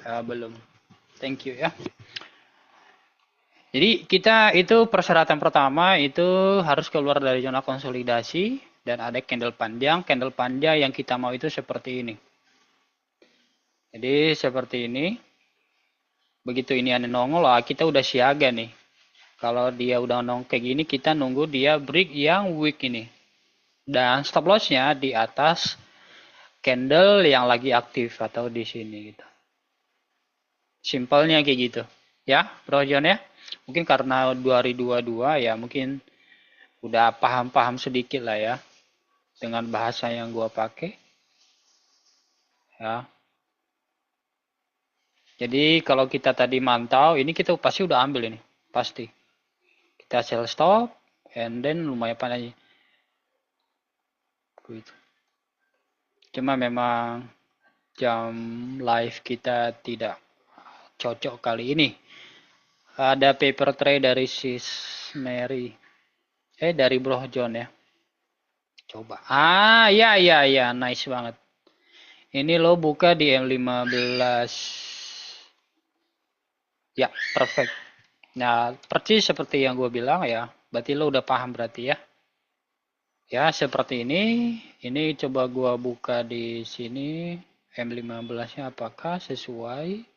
Belum. Thank you ya. Jadi kita itu persyaratan pertama itu harus keluar dari zona konsolidasi dan ada candle panjang. Candle panjang yang kita mau itu seperti ini. Jadi seperti ini. Begitu ini ada nongol, kita udah siaga nih. Kalau dia udah nongol kayak gini, kita nunggu dia break yang weak ini. Dan stop lossnya di atas candle yang lagi aktif atau di sini gitu. Simpelnya kayak gitu. Ya, Bro John ya. Mungkin karena 2022 ya, mungkin udah paham-paham sedikit lah ya dengan bahasa yang gua pakai ya. Jadi kalau kita tadi mantau, ini kita pasti udah ambil ini, pasti. Kita sell stop, and then lumayan panas. Gitu. Cuma memang jam live kita tidak cocok kali ini. Ada paper tray dari Sis Mary. Dari Bro John ya. Coba. Ya, ya, ya. Nice banget. Ini lo buka di M15. Ya, perfect. Nah, persis seperti yang gue bilang ya. Berarti lo udah paham berarti ya. Ya, seperti ini. Ini coba gue buka di sini. M15-nya apakah sesuai?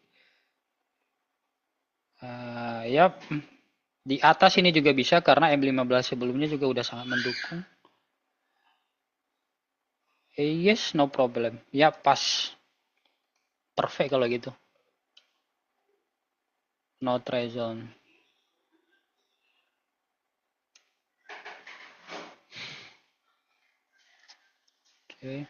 Ya, di atas ini juga bisa karena M15 sebelumnya juga udah sangat mendukung. Yes, no problem. Ya, pas. Perfect kalau gitu. No try zone. Oke.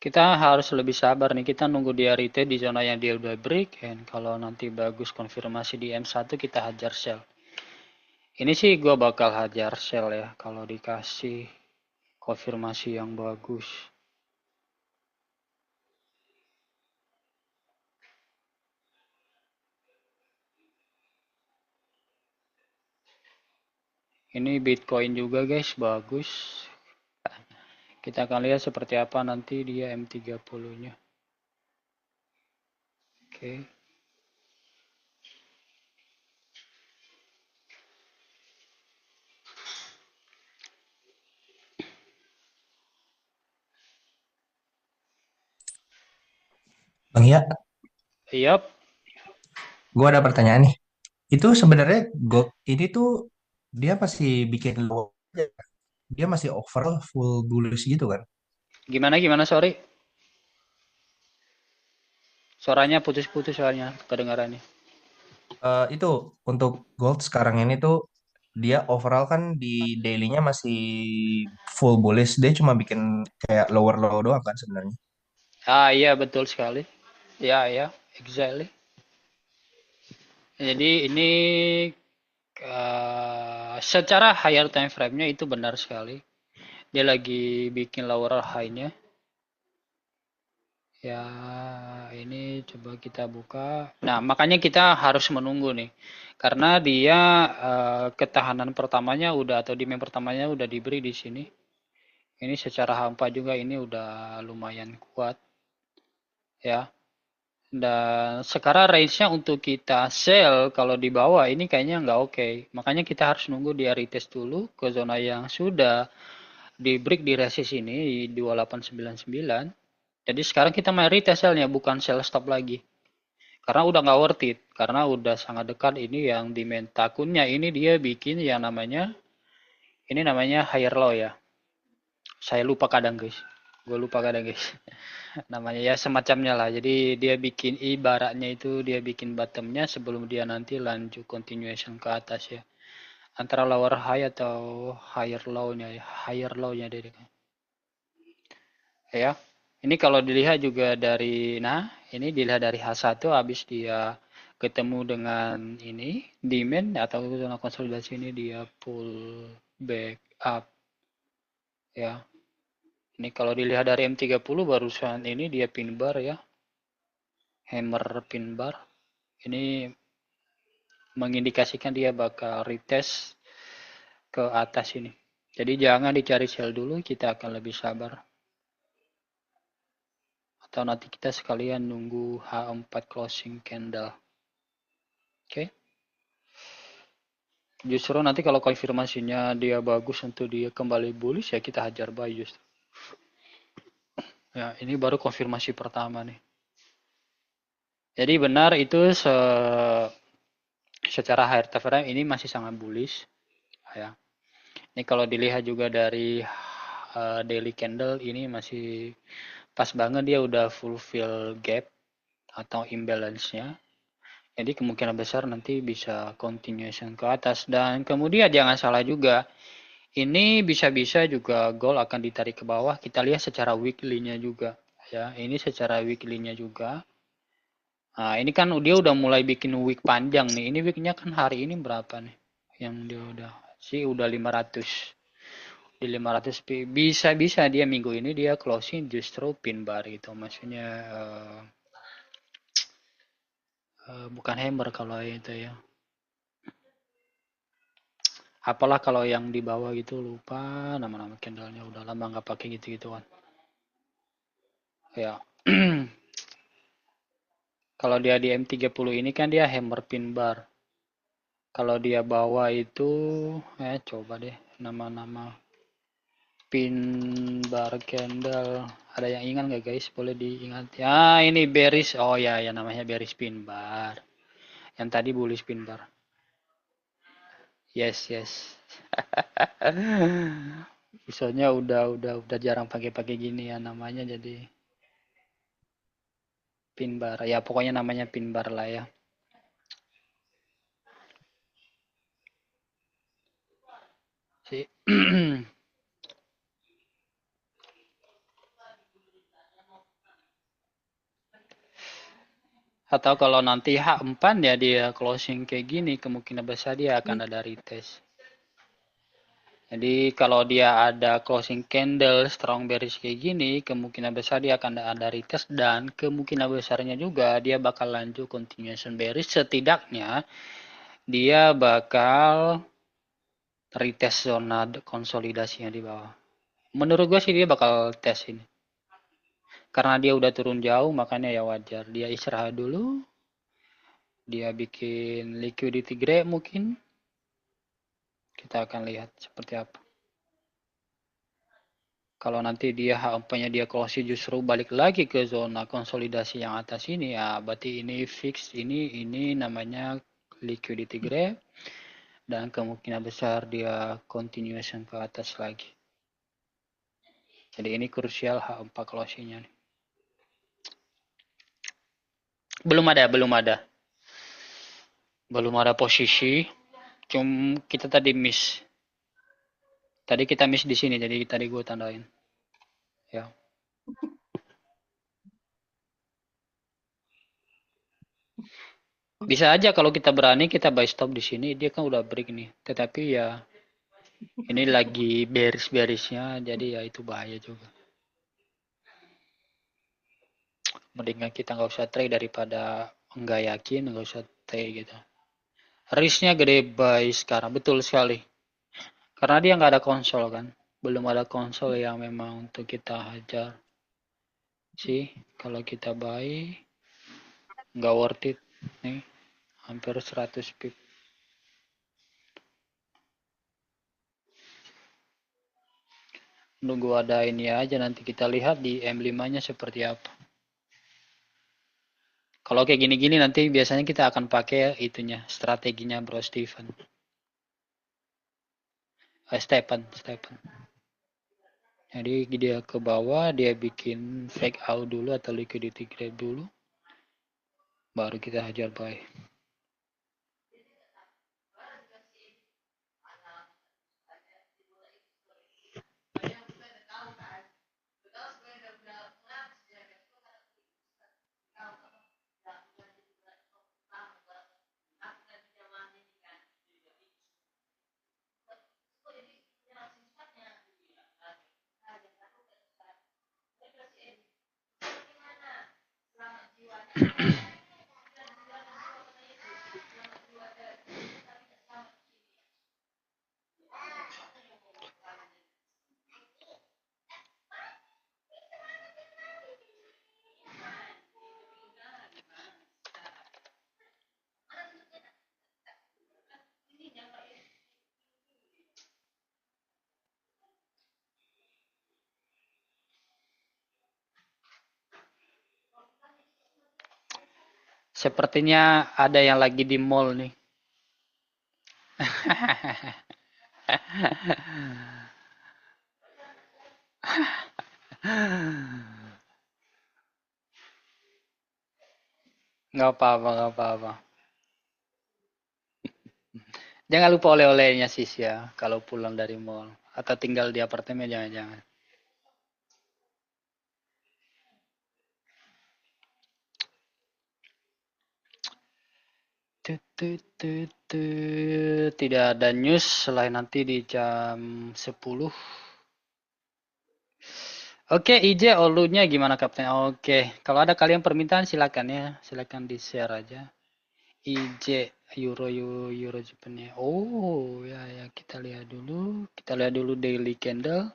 Kita harus lebih sabar nih. Kita nunggu dia retest di zona yang dia udah break. And kalau nanti bagus konfirmasi di M1 kita hajar sell. Ini sih gue bakal hajar sell ya. Kalau dikasih konfirmasi yang bagus. Ini Bitcoin juga guys. Bagus. Kita akan lihat seperti apa nanti dia M30-nya. Oke. Bang ya, Yap. gue ada pertanyaan nih. Itu sebenarnya gold ini tuh dia masih bikin low aja. Dia masih overall full bullish gitu kan? Gimana sorry. Suaranya putus-putus soalnya kedengarannya. Itu untuk gold sekarang ini tuh dia overall kan di daily-nya masih full bullish. Dia cuma bikin kayak lower low doang kan sebenarnya. Iya betul sekali. Ya, ya, exactly. Jadi ini secara higher time frame-nya itu benar sekali. Dia lagi bikin lower high-nya. Ya, ini coba kita buka. Nah, makanya kita harus menunggu nih. Karena dia ketahanan pertamanya udah atau demand pertamanya udah diberi di sini. Ini secara hampa juga ini udah lumayan kuat ya. Dan sekarang range-nya untuk kita sell kalau di bawah ini kayaknya nggak oke. Makanya kita harus nunggu dia retest dulu ke zona yang sudah di break di resist ini di 2899. Jadi sekarang kita main retest sell-nya bukan sell stop lagi. Karena udah nggak worth it. Karena udah sangat dekat ini yang demand takunnya ini dia bikin yang namanya higher low ya. Saya lupa kadang guys. Gue lupa kadang guys. Namanya ya semacamnya lah. Jadi dia bikin ibaratnya itu dia bikin bottomnya sebelum dia nanti lanjut continuation ke atas ya. Antara lower high atau higher low-nya ya. Higher low-nya dia. Ya. Ini kalau dilihat juga dari ini dilihat dari H1 habis dia ketemu dengan ini demand atau zona konsolidasi ini dia pull back up ya. Ini kalau dilihat dari M30 barusan ini dia pin bar ya. Hammer pin bar. Ini mengindikasikan dia bakal retest ke atas ini. Jadi jangan dicari sell dulu, kita akan lebih sabar. Atau nanti kita sekalian nunggu H4 closing candle. Oke. Justru nanti kalau konfirmasinya dia bagus untuk dia kembali bullish ya kita hajar buy justru. Ya, ini baru konfirmasi pertama nih. Jadi benar itu secara higher time frame ini masih sangat bullish ya. Ini kalau dilihat juga dari daily candle ini masih pas banget dia udah fulfill gap atau imbalance-nya. Jadi kemungkinan besar nanti bisa continuation ke atas. Dan kemudian jangan salah juga, ini bisa-bisa juga gold akan ditarik ke bawah. Kita lihat secara weekly-nya juga. Ya, ini secara weekly-nya juga. Nah, ini kan dia udah mulai bikin week panjang nih. Ini week-nya kan hari ini berapa nih? Yang dia udah sih udah 500. Di 500 bisa-bisa dia minggu ini dia closing justru pin bar gitu. Maksudnya bukan hammer kalau itu ya. Apalah kalau yang di bawah gitu lupa nama-nama candlenya udah lama nggak pakai gitu-gituan. Ya. Kalau dia di M30 ini kan dia hammer pin bar. Kalau dia bawa itu coba deh nama-nama pin bar candle. Ada yang ingat nggak guys? Boleh diingat. Ya ini bearish. Oh ya ya namanya bearish pin bar. Yang tadi bullish pin bar. Yes yes. Misalnya udah jarang pakai-pakai gini ya namanya jadi pin bar. Ya pokoknya namanya pin bar lah ya. Si atau kalau nanti H4 ya dia closing kayak gini kemungkinan besar dia akan ada retest. Jadi kalau dia ada closing candle strong bearish kayak gini, kemungkinan besar dia akan ada retest dan kemungkinan besarnya juga dia bakal lanjut continuation bearish setidaknya dia bakal retest zona konsolidasinya di bawah. Menurut gue sih dia bakal tes ini. Karena dia udah turun jauh makanya ya wajar dia istirahat dulu. Dia bikin liquidity grab mungkin. Kita akan lihat seperti apa. Kalau nanti dia H4-nya dia closing justru balik lagi ke zona konsolidasi yang atas ini ya berarti ini fix ini namanya liquidity grab dan kemungkinan besar dia continuation ke atas lagi. Jadi ini krusial H4 closing-nya nih. Belum ada, belum ada. Belum ada posisi. Kita tadi miss. Tadi kita miss di sini jadi tadi gue tandain. Ya. Bisa aja kalau kita berani kita buy stop di sini dia kan udah break nih. Tetapi ya ini lagi bearish-bearishnya jadi ya itu bahaya juga. Mendingan kita nggak usah trade daripada nggak yakin nggak usah trade gitu. Risknya gede buy sekarang betul sekali. Karena dia nggak ada konsol kan. Belum ada konsol yang memang untuk kita hajar. Sih kalau kita buy nggak worth it nih hampir 100 pip. Nunggu ada ini aja nanti kita lihat di M5-nya seperti apa. Kalau kayak gini-gini nanti biasanya kita akan pakai itunya, strateginya Bro Steven. Stephen. Jadi dia ke bawah, dia bikin fake out dulu atau liquidity grab dulu. Baru kita hajar buy. Sepertinya ada yang lagi di mall nih. Nggak apa-apa, nggak apa-apa. Jangan lupa oleh-olehnya sis ya, kalau pulang dari mall. Atau tinggal di apartemen jangan-jangan. Tidak ada news selain nanti di jam 10. Oke, IJ olunya gimana Kapten? Oke, kalau ada kalian permintaan silakan ya, silakan di share aja. IJ Euro Japan ya. Oh ya ya kita lihat dulu daily candle.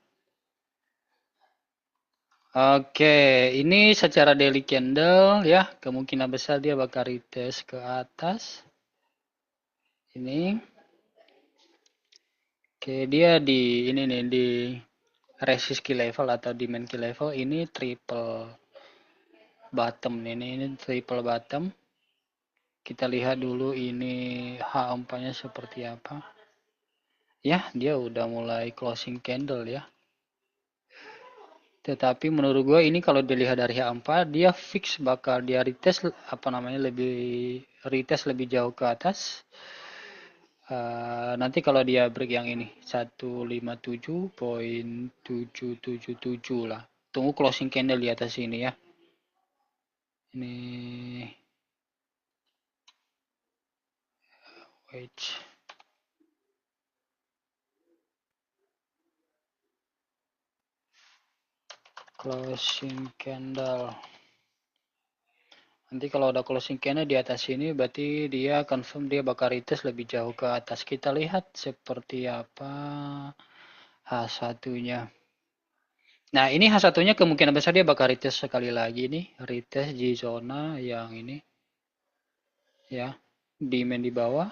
Oke, ini secara daily candle ya, kemungkinan besar dia bakal retest ke atas. Ini, oke dia di ini nih di resist key level atau demand key level ini triple bottom ini triple bottom. Kita lihat dulu ini H4-nya seperti apa. Ya, dia udah mulai closing candle ya. Tetapi menurut gue ini kalau dilihat dari H4 dia fix bakal dia retest apa namanya lebih jauh ke atas. Nanti kalau dia break yang ini 157.777 lah. Tunggu closing candle di atas ini ya. Ini wait. Closing candle. Nanti kalau udah closing candle di atas ini berarti dia confirm dia bakal retest lebih jauh ke atas. Kita lihat seperti apa H1-nya. Nah, ini H1-nya kemungkinan besar dia bakal retest sekali lagi nih, retest di zona yang ini ya, demand di bawah.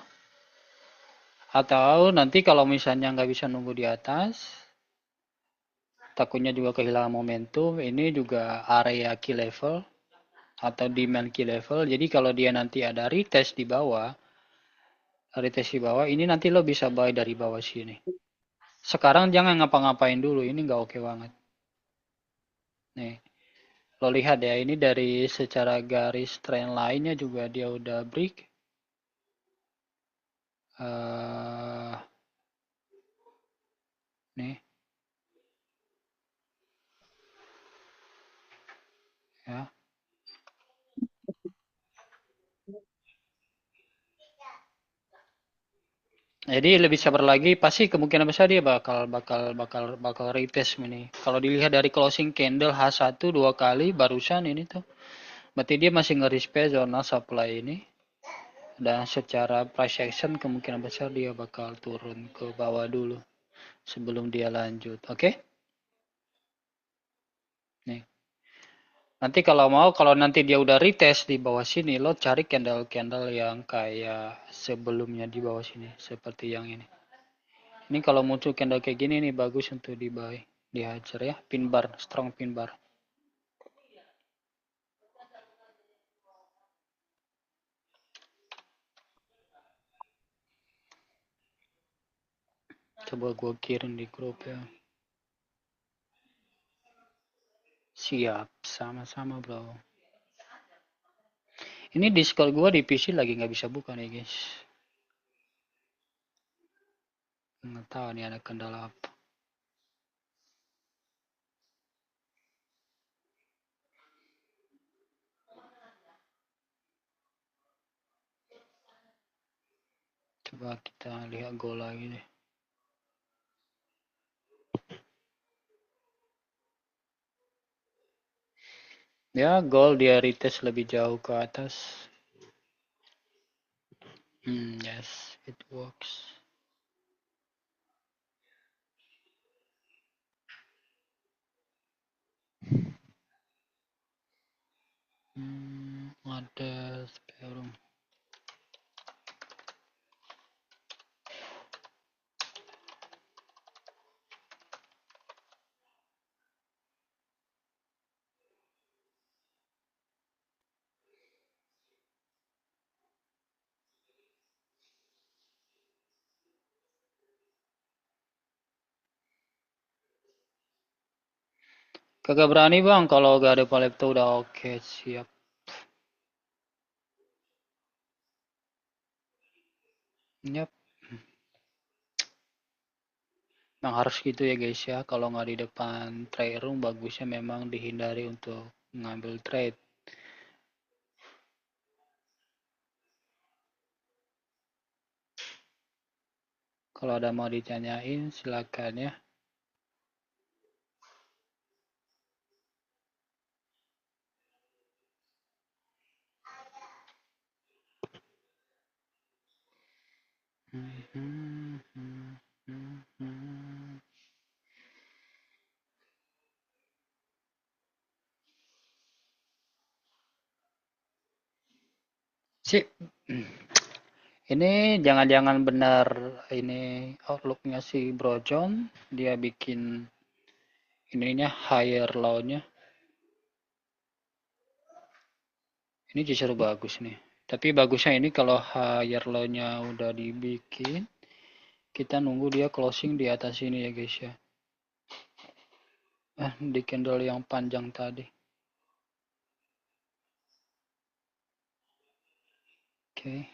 Atau nanti kalau misalnya nggak bisa nunggu di atas, takutnya juga kehilangan momentum, ini juga area key level atau demand key level. Jadi kalau dia nanti ada retest di bawah, ini nanti lo bisa buy dari bawah sini. Sekarang jangan ngapa-ngapain dulu, ini nggak oke banget. Nih, lo lihat ya, ini dari secara garis trend lainnya juga dia udah break. Nih, ya. Jadi lebih sabar lagi, pasti kemungkinan besar dia bakal retest ini. Kalau dilihat dari closing candle H1 dua kali barusan ini tuh, berarti dia masih nge-respect zona supply ini. Dan secara price action kemungkinan besar dia bakal turun ke bawah dulu sebelum dia lanjut. Oke? Nih. Nanti kalau nanti dia udah retest di bawah sini, lo cari candle-candle yang kayak sebelumnya di bawah sini, seperti yang ini. Ini kalau muncul candle kayak gini nih bagus untuk di buy, dihajar ya, pin bar, strong pin bar. Coba gue kirim di grup ya. Siap, sama-sama bro. Ini Discord gue di PC lagi nggak bisa buka nih guys. Nggak tahu nih ada kendala apa. Coba kita lihat goal lagi deh. Ya, goal dia retest lebih jauh ke atas. Yes, it works. Ada spare room. Kagak berani bang, kalau gak ada Palepto udah oke, siap. Yap, memang harus gitu ya guys ya. Kalau nggak di depan trade room, bagusnya memang dihindari untuk ngambil trade. Kalau ada mau ditanyain, silakan ya. Sip. Ini jangan-jangan benar ini outlooknya si Bro John, dia bikin ininya higher low-nya. Ini justru bagus nih. Tapi bagusnya ini kalau higher low-nya udah dibikin, kita nunggu dia closing di atas ini ya guys ya. Di candle yang panjang tadi. Oke.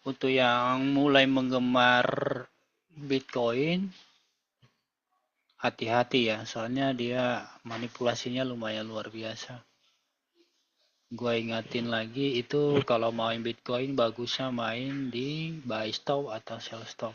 Untuk yang mulai menggemar Bitcoin, hati-hati ya, soalnya dia manipulasinya lumayan luar biasa. Gua ingatin lagi itu kalau main Bitcoin bagusnya main di buy stop atau sell stop.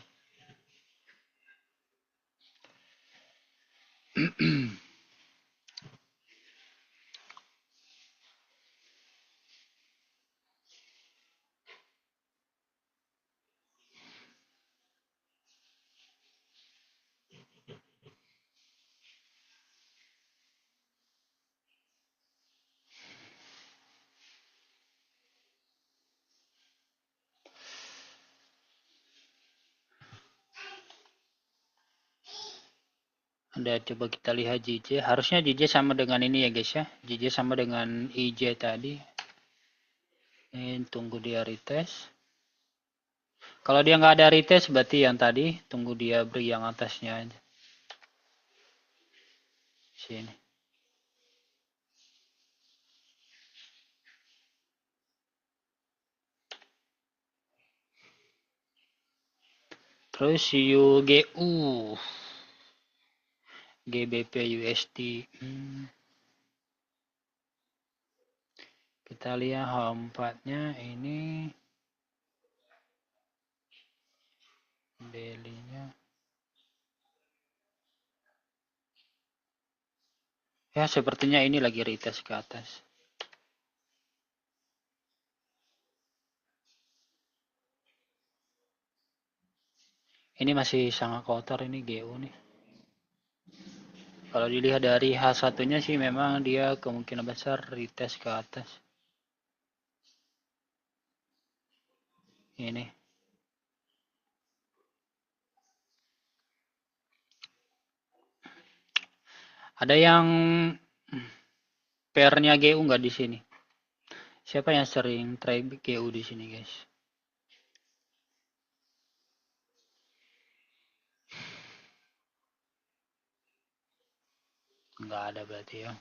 Ada coba kita lihat JJ. Harusnya JJ sama dengan ini ya guys ya. JJ sama dengan IJ tadi. Ini tunggu dia retest. Kalau dia nggak ada retest berarti yang tadi tunggu dia beri yang atasnya aja. Sini. Terus UGU. GBP USD. Kita lihat H4-nya ini daily-nya. Ya, sepertinya ini lagi retest ke atas. Ini masih sangat kotor ini GU nih. Kalau dilihat dari H1-nya sih memang dia kemungkinan besar retest ke atas. Ini. Ada yang pairnya GU nggak di sini? Siapa yang sering try GU di sini, guys? Nggak ada berarti ya.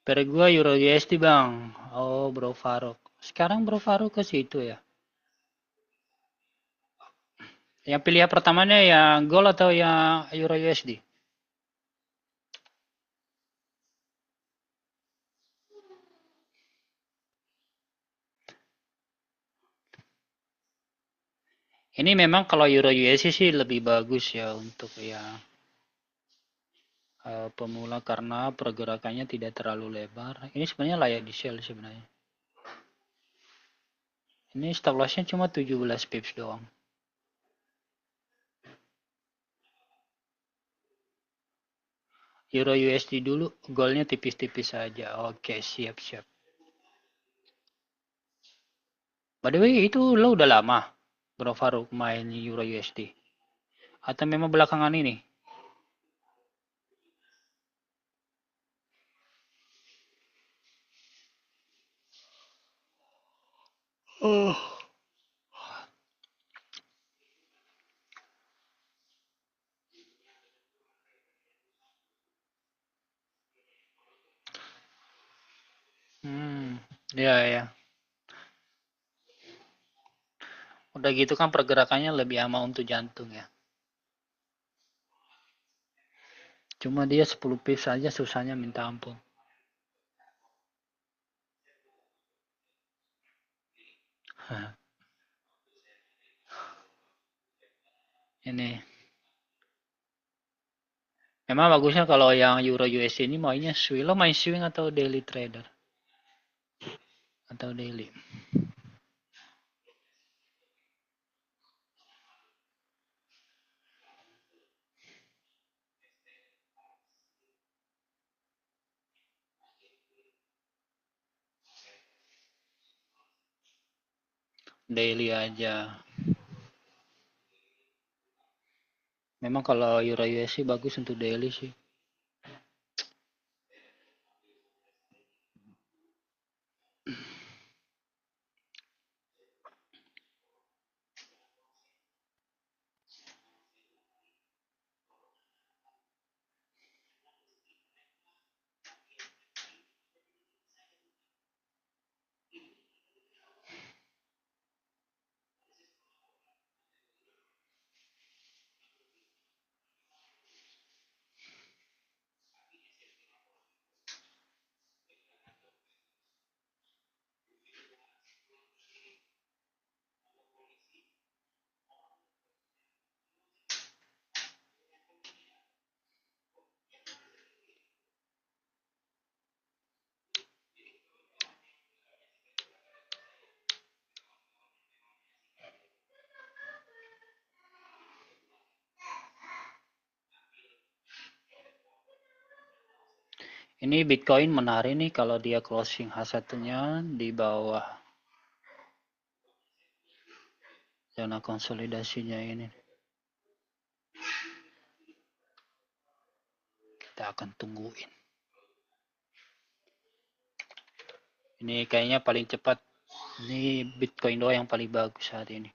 Per gua Euro USD bang. Oh Bro Faruk. Sekarang Bro Faruk ke situ ya. Yang pilihan pertamanya yang Gold atau yang Euro USD? Ini memang kalau Euro USD sih lebih bagus ya untuk ya pemula karena pergerakannya tidak terlalu lebar. Ini sebenarnya layak di sell sebenarnya. Ini stop lossnya cuma 17 pips doang. Euro USD dulu, goalnya tipis-tipis saja. Oke, siap-siap. By the way, itu lo udah lama, Bro Faruk, main Euro USD? Atau memang belakangan ini? Oh. Hmm, ya ya. Udah gitu kan pergerakannya lebih aman untuk jantung ya. Cuma dia 10 pips saja susahnya minta ampun. Ini memang bagusnya kalau yang Euro USD ini mainnya swing. Lo main swing atau daily trader? Atau daily? Daily aja. Memang kalau Euro USD bagus untuk daily sih. Ini Bitcoin menarik nih kalau dia closing H1-nya di bawah zona konsolidasinya ini. Kita akan tungguin. Ini kayaknya paling cepat. Ini Bitcoin doang yang paling bagus saat ini.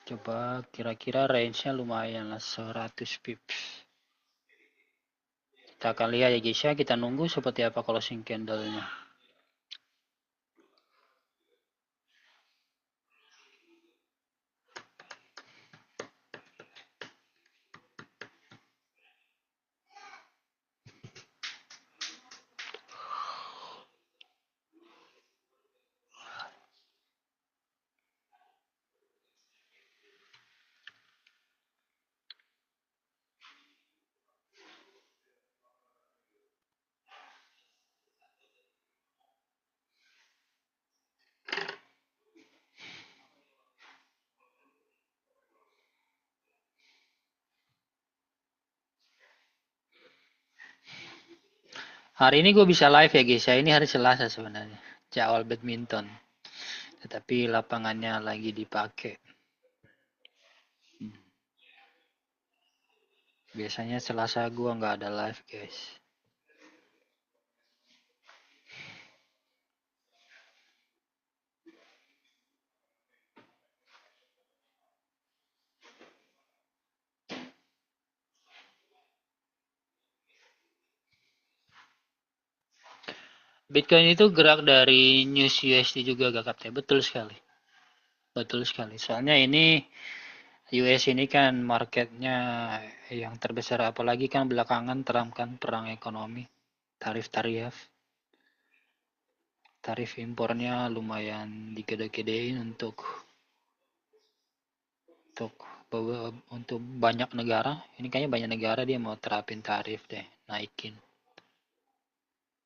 Coba kira-kira range-nya lumayan lah 100 pips. Kita akan lihat ya guys ya, kita nunggu seperti apa closing candle-nya. Hari ini gue bisa live ya guys ya, ini hari Selasa sebenarnya. Jadwal badminton. Tetapi lapangannya lagi dipakai. Biasanya Selasa gue nggak ada live guys. Bitcoin itu gerak dari news USD juga gak Kapten? Betul sekali. Betul sekali. Soalnya ini US ini kan marketnya yang terbesar, apalagi kan belakangan Trump kan perang ekonomi, tarif-tarif, tarif impornya lumayan digede-gedein untuk untuk banyak negara. Ini kayaknya banyak negara dia mau terapin tarif deh, naikin.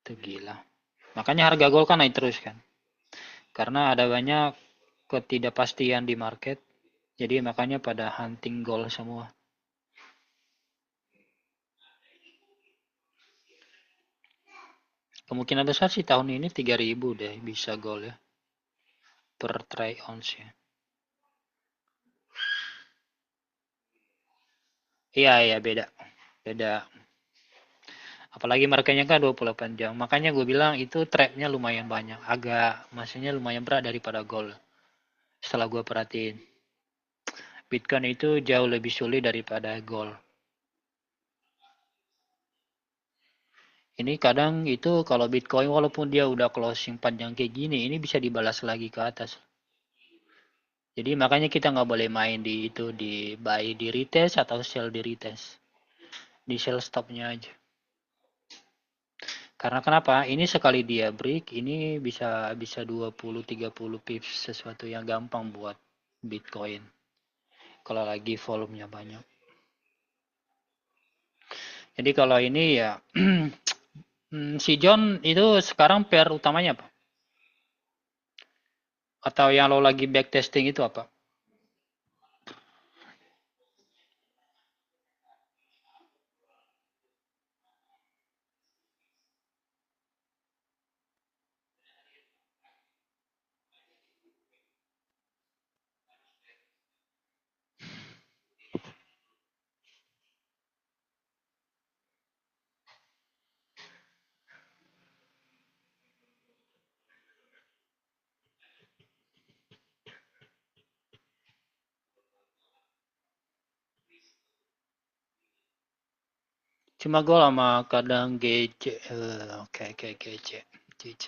Itu gila. Makanya harga gold kan naik terus kan. Karena ada banyak ketidakpastian di market. Jadi makanya pada hunting gold semua. Kemungkinan besar sih tahun ini 3.000 deh bisa gold ya per troy ounce ya. Iya iya beda. Beda. Apalagi marketnya kan 28 jam. Makanya gue bilang itu trapnya lumayan banyak. Agak maksudnya lumayan berat daripada gold. Setelah gue perhatiin. Bitcoin itu jauh lebih sulit daripada gold. Ini kadang itu kalau Bitcoin walaupun dia udah closing panjang kayak gini, ini bisa dibalas lagi ke atas. Jadi makanya kita nggak boleh main di itu di buy di retest atau sell di retest. Di sell stopnya aja. Karena kenapa? Ini sekali dia break, ini bisa bisa 20-30 pips, sesuatu yang gampang buat Bitcoin. Kalau lagi volumenya banyak. Jadi kalau ini ya si John itu sekarang PR utamanya apa? Atau yang lo lagi backtesting itu apa? Cuma gue lama kadang GC. Oke oke GC. GC.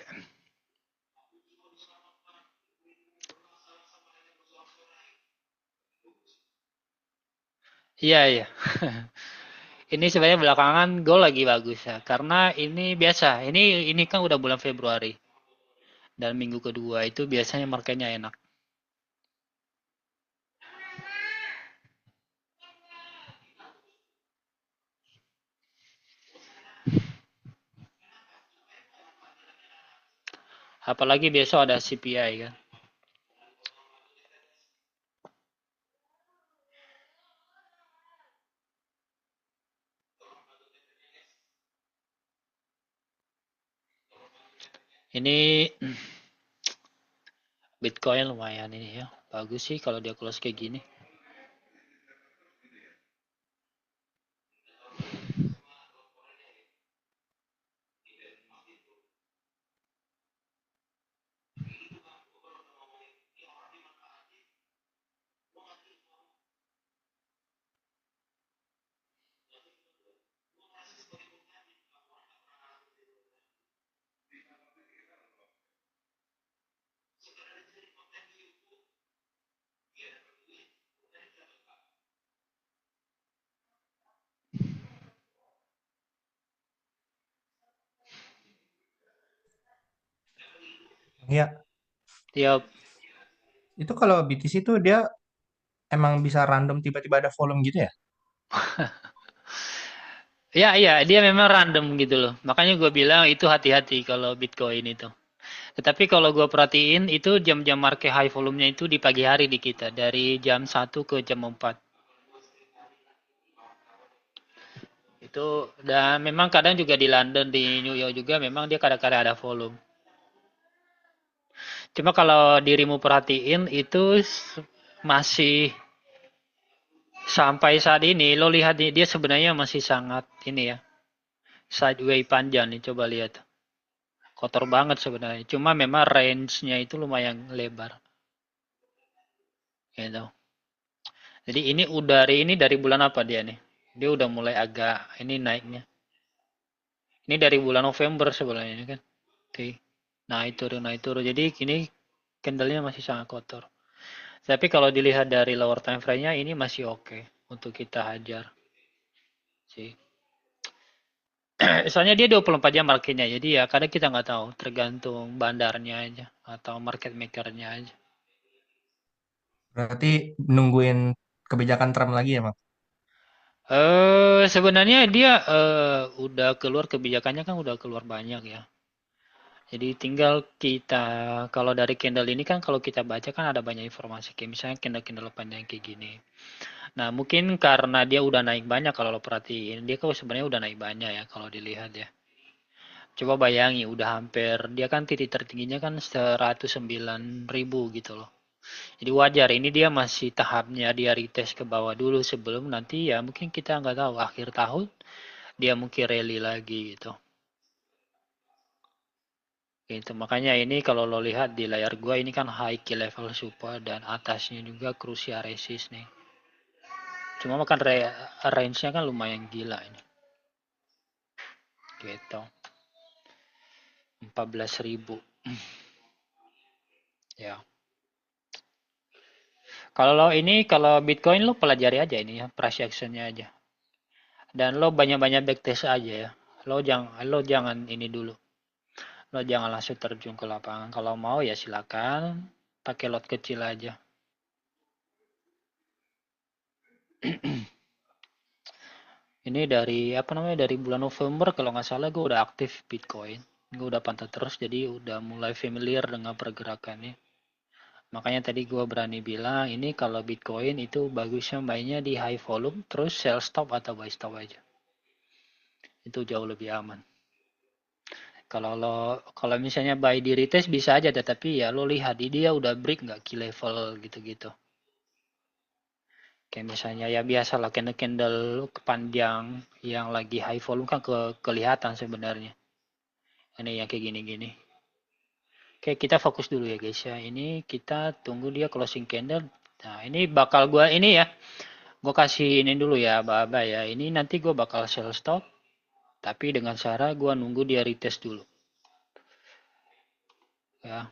Iya iya. Ini sebenarnya belakangan gol lagi bagus ya. Karena ini biasa. Ini kan udah bulan Februari. Dan minggu kedua itu biasanya marketnya enak. Apalagi besok ada CPI kan. Ini Bitcoin lumayan ini ya. Bagus sih kalau dia close kayak gini. Ya, Tiap itu kalau BTC itu dia emang bisa random tiba-tiba ada volume gitu ya? ya iya dia memang random gitu loh. Makanya gue bilang itu hati-hati kalau Bitcoin itu. Tetapi kalau gue perhatiin itu jam-jam market high volumenya itu di pagi hari di kita dari jam 1 ke jam 4. Itu dan memang kadang juga di London di New York juga memang dia kadang-kadang ada volume. Cuma kalau dirimu perhatiin itu masih sampai saat ini lo lihat dia sebenarnya masih sangat ini ya sideway panjang nih coba lihat kotor banget sebenarnya. Cuma memang range-nya itu lumayan lebar gitu. Jadi ini dari bulan apa dia nih? Dia udah mulai agak ini naiknya. Ini dari bulan November sebenarnya kan. Oke. Naik turun. Jadi kini candlenya masih sangat kotor. Tapi kalau dilihat dari lower time frame-nya ini masih oke untuk kita hajar sih. Soalnya dia 24 jam marketnya, jadi ya kadang kita nggak tahu, tergantung bandarnya aja atau market makernya aja. Berarti nungguin kebijakan Trump lagi ya, Mak? Sebenarnya dia udah keluar kebijakannya kan udah keluar banyak ya. Jadi tinggal kita kalau dari candle ini kan kalau kita baca kan ada banyak informasi kayak misalnya candle-candle panjang kayak gini. Nah, mungkin karena dia udah naik banyak kalau lo perhatiin, dia kan sebenarnya udah naik banyak ya kalau dilihat ya. Coba bayangi udah hampir dia kan titik tertingginya kan 109.000 gitu loh. Jadi wajar ini dia masih tahapnya dia retest ke bawah dulu sebelum nanti ya mungkin kita nggak tahu akhir tahun dia mungkin rally lagi gitu. Gitu. Makanya ini kalau lo lihat di layar gua ini kan high key level support dan atasnya juga crucial resist nih. Cuma makan range-nya kan lumayan gila ini. Gitu. 14.000. Ya. Kalau lo ini kalau Bitcoin lo pelajari aja ini ya, price actionnya aja. Dan lo banyak-banyak backtest aja ya. Lo jangan ini dulu. Lo jangan langsung terjun ke lapangan. Kalau mau ya silakan pakai lot kecil aja. Ini dari apa namanya dari bulan November kalau nggak salah gue udah aktif Bitcoin. Gue udah pantau terus jadi udah mulai familiar dengan pergerakannya. Makanya tadi gue berani bilang ini kalau Bitcoin itu bagusnya mainnya di high volume terus sell stop atau buy stop aja. Itu jauh lebih aman. Kalau misalnya buy di retest bisa aja tetapi ya lo lihat dia udah break nggak key level gitu-gitu. Kayak misalnya ya biasa lah candle-candle panjang yang lagi high volume kan kelihatan sebenarnya. Ini yang kayak gini-gini. Oke, kita fokus dulu ya guys ya. Ini kita tunggu dia closing candle. Nah, ini bakal gua ini ya. Gua kasih ini dulu ya, Aba ya. Ini nanti gua bakal sell stop. Tapi dengan cara gua nunggu dia retest dulu. Ya,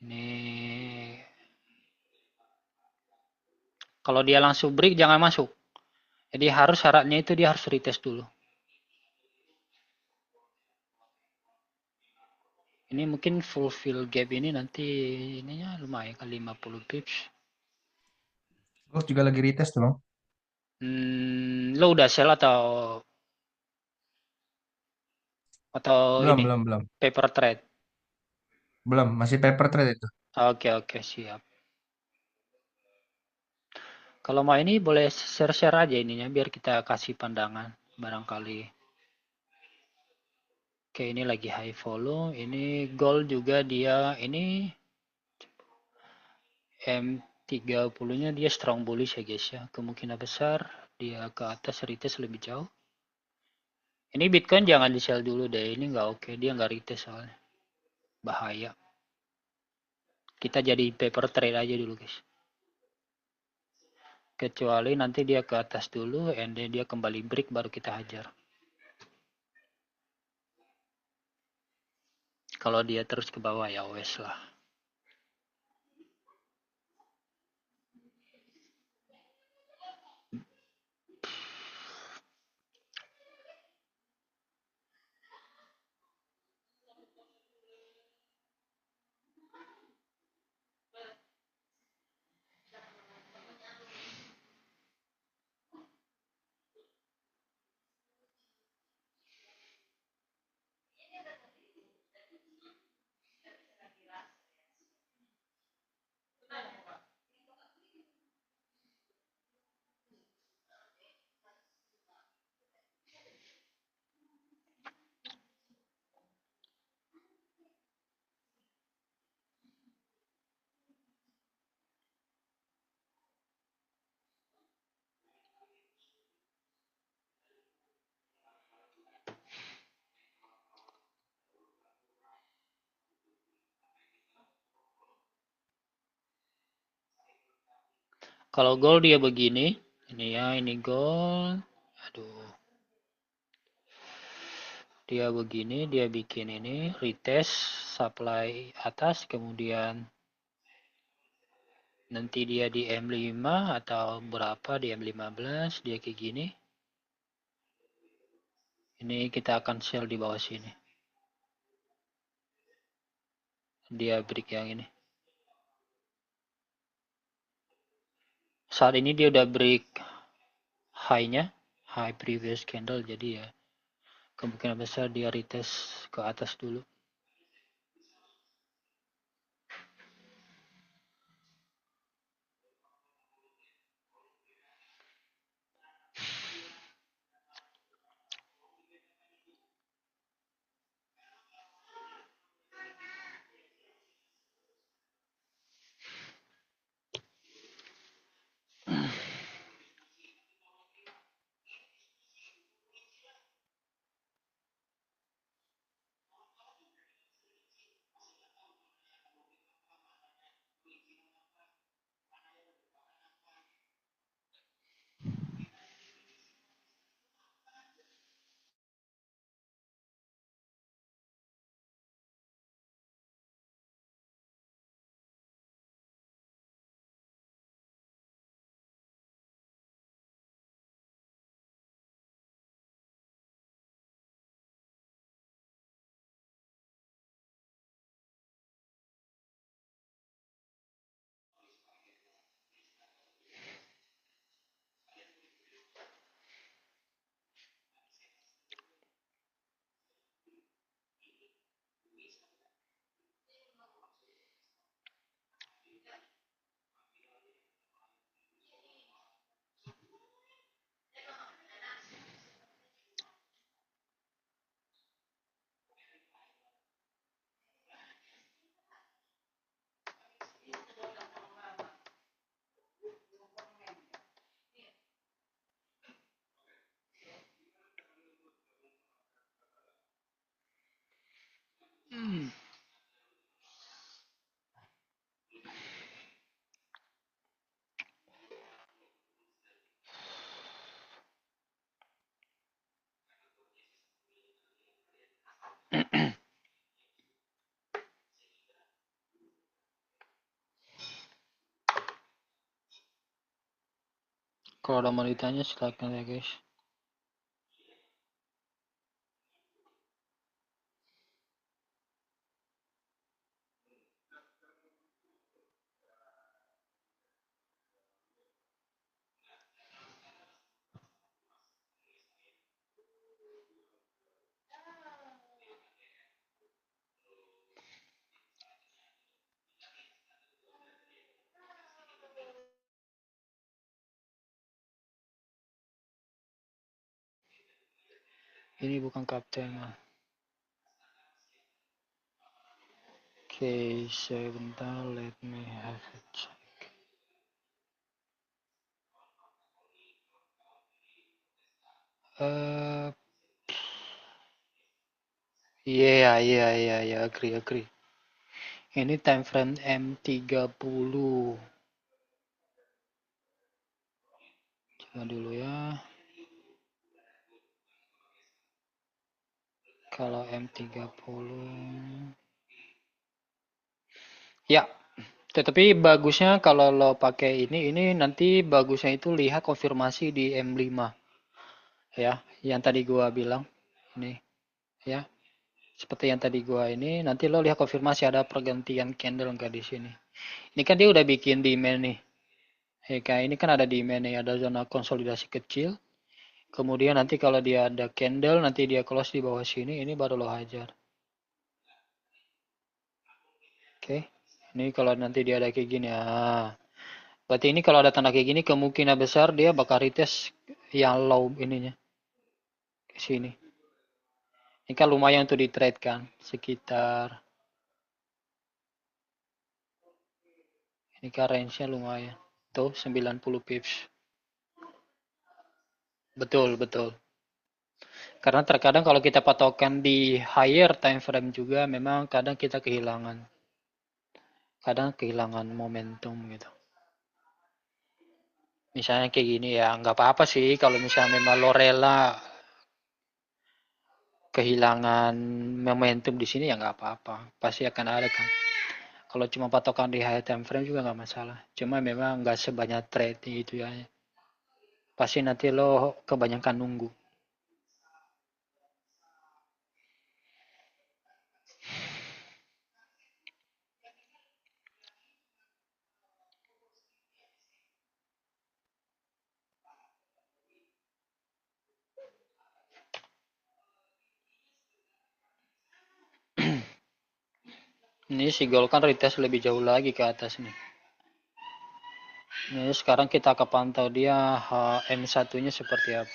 ini kalau dia langsung break jangan masuk. Jadi harus syaratnya itu dia harus retest dulu. Ini mungkin fulfill gap ini nanti ininya lumayan kan 50 pips. Gold juga lagi retest tuh, Bang. Lo udah sell atau Belum, ini belum, belum. paper trade? Belum, masih paper trade itu. Oke oke siap. Kalau mau ini boleh share-share aja ininya biar kita kasih pandangan barangkali. Oke ini lagi high follow. Ini gold juga dia ini M30-nya dia strong bullish ya guys ya. Kemungkinan besar dia ke atas retest lebih jauh. Ini Bitcoin jangan di sell dulu deh. Ini nggak oke. Dia nggak retest soalnya. Bahaya. Kita jadi paper trade aja dulu guys. Kecuali nanti dia ke atas dulu, and then dia kembali break baru kita hajar. Kalau dia terus ke bawah ya wes lah. Kalau gold dia begini, ini ya ini gold. Aduh, Dia begini, dia bikin ini, retest, supply atas, kemudian nanti dia di M5 atau berapa di M15, dia kayak gini. Ini kita akan sell di bawah sini. Dia break yang ini. Saat ini dia udah break high-nya, high previous candle, jadi ya kemungkinan besar dia retest ke atas dulu. Kalau ada mau ditanya silakan ya guys. Ini bukan kapten. Oke, sebentar, let me have a check. Iya, agree. Ini time frame M30. Coba dulu ya. Kalau M30. Ya, tetapi bagusnya kalau lo pakai ini nanti bagusnya itu lihat konfirmasi di M5 ya, yang tadi gua bilang. Ini ya, seperti yang tadi gua ini nanti lo lihat konfirmasi ada pergantian candle enggak di sini. Ini kan dia udah bikin demand nih. Ya, kayak ini kan ada demand nih, ada zona konsolidasi kecil. Kemudian nanti kalau dia ada candle, nanti dia close di bawah sini, ini baru lo hajar. Oke. Ini kalau nanti dia ada kayak gini, berarti ini kalau ada tanda kayak gini, kemungkinan besar dia bakal retest yang low ininya ke sini. Ini kan lumayan untuk di trade kan, sekitar ini kan range-nya lumayan. Tuh 90 pips. Betul. Karena terkadang kalau kita patokan di higher time frame juga memang kadang kehilangan momentum gitu. Misalnya kayak gini ya, nggak apa-apa sih kalau misalnya memang lo rela kehilangan momentum di sini ya nggak apa-apa, pasti akan ada kan. Kalau cuma patokan di high time frame juga nggak masalah. Cuma memang nggak sebanyak trade itu ya. Pasti nanti lo kebanyakan nunggu. Ini si Gold kan retest lebih jauh lagi ke atas nih. Ini sekarang kita akan pantau dia HM1-nya seperti apa.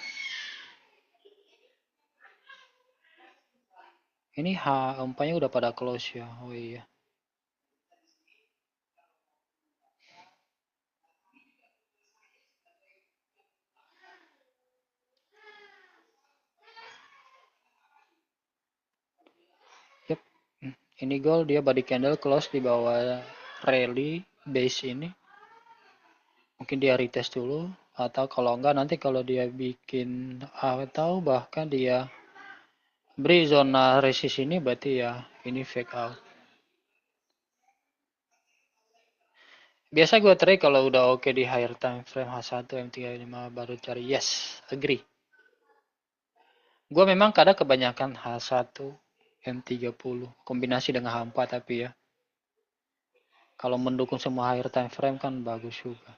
Ini H4-nya udah pada close ya. Oh iya. Yep. Ini gold dia body candle close di bawah rally base ini. Mungkin dia retest dulu atau kalau enggak nanti kalau dia bikin atau bahkan dia beri zona resist ini berarti ya ini fake out. Biasa gue trade kalau udah oke di higher time frame H1 M35 baru cari yes, agree. Gue memang kadang kebanyakan H1 M30 kombinasi dengan H4 tapi ya kalau mendukung semua higher time frame kan bagus juga.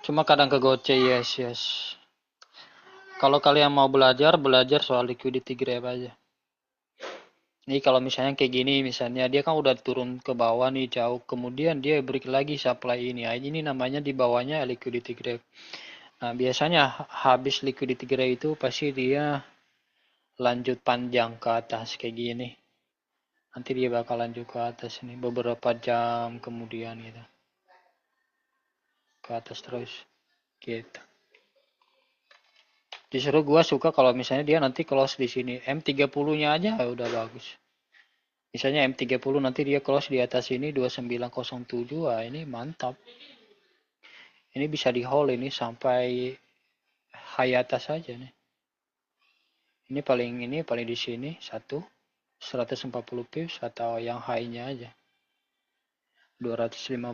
Cuma kadang ke goce yes. Kalau kalian mau belajar soal liquidity grab aja. Ini kalau misalnya kayak gini, misalnya dia kan udah turun ke bawah nih jauh, kemudian dia break lagi supply ini. Ini namanya di bawahnya liquidity grab. Nah, biasanya habis liquidity grab itu pasti dia lanjut panjang ke atas kayak gini. Nanti dia bakal lanjut ke atas nih beberapa jam kemudian gitu. Ke atas terus gitu. Justru gua suka kalau misalnya dia nanti close di sini. M30-nya aja udah bagus. Misalnya M30 nanti dia close di atas ini 2907, wah ini mantap. Ini bisa di hold ini sampai high atas saja nih. Ini paling di sini 140 pips atau yang high-nya aja 250.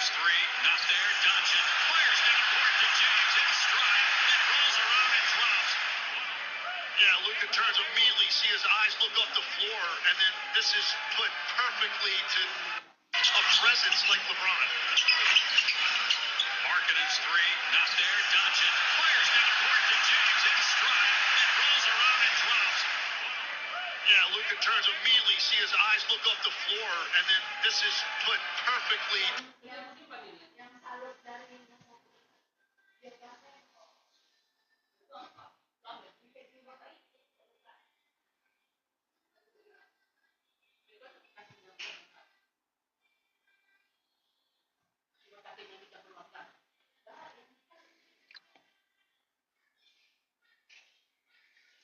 three, not there. Doncic fires down court to James in stride. It rolls around and drops. Yeah, Luka turns immediately, see his eyes look up the floor, and then this is put perfectly to a presence like LeBron. Markkanen's three, not there. Doncic fires down court to James in stride. It rolls around and drops. Yeah, Luka turns immediately, see his eyes look up the floor, and then this is put perfectly.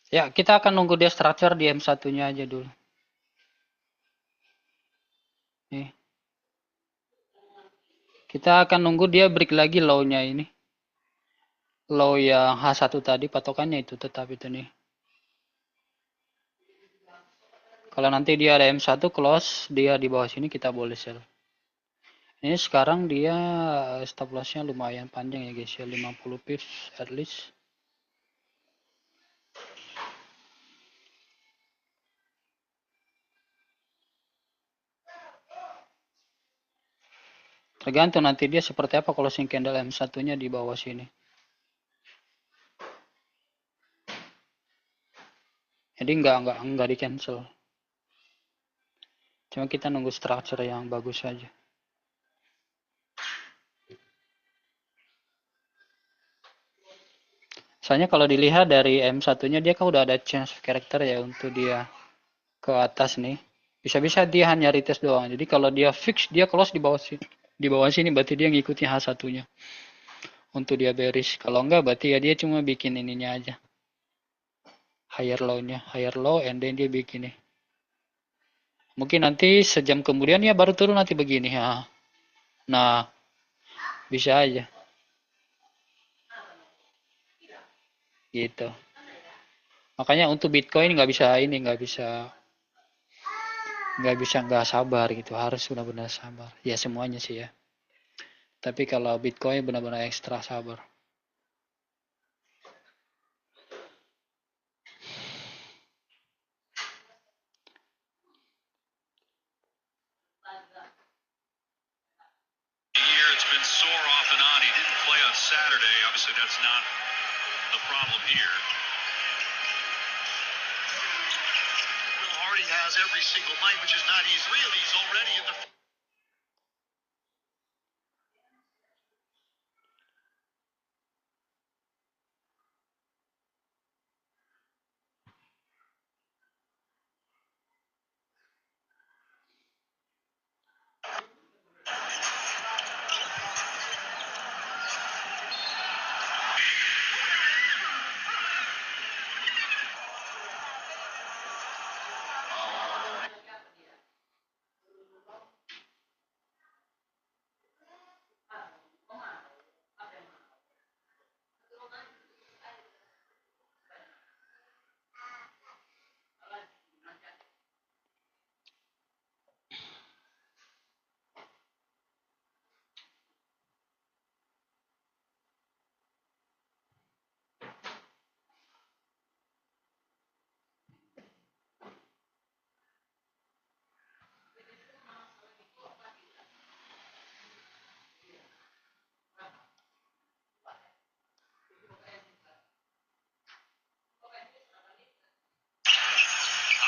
Ya, kita akan nunggu dia structure di M1-nya aja dulu. Nih. Kita akan nunggu dia break lagi low-nya ini. Low yang H1 tadi, patokannya itu tetap itu nih. Kalau nanti dia ada M1 close, dia di bawah sini kita boleh sell. Ini sekarang dia stop loss-nya lumayan panjang ya guys ya, 50 pips at least. Tergantung nanti dia seperti apa closing candle M1-nya di bawah sini. Jadi enggak di cancel. Cuma kita nunggu structure yang bagus saja. Soalnya kalau dilihat dari M1-nya dia kan udah ada change of character ya untuk dia ke atas nih. Bisa-bisa dia hanya retest doang. Jadi kalau dia fix dia close di bawah sini. Di bawah sini berarti dia ngikuti H1-nya. Untuk dia bearish. Kalau enggak berarti ya dia cuma bikin ininya aja. Higher low and then dia bikin nih. Mungkin nanti sejam kemudian ya baru turun nanti begini ya. Nah, bisa aja. Gitu. Makanya untuk Bitcoin nggak sabar gitu, harus benar-benar sabar. Ya semuanya sih ya. Tapi kalau Bitcoin benar-benar ekstra sabar. Year it's been sore off and on. He didn't play on Saturday. Obviously, that's not the problem here. Will Hardy has every single night, which is not easy. Really, he's already in the.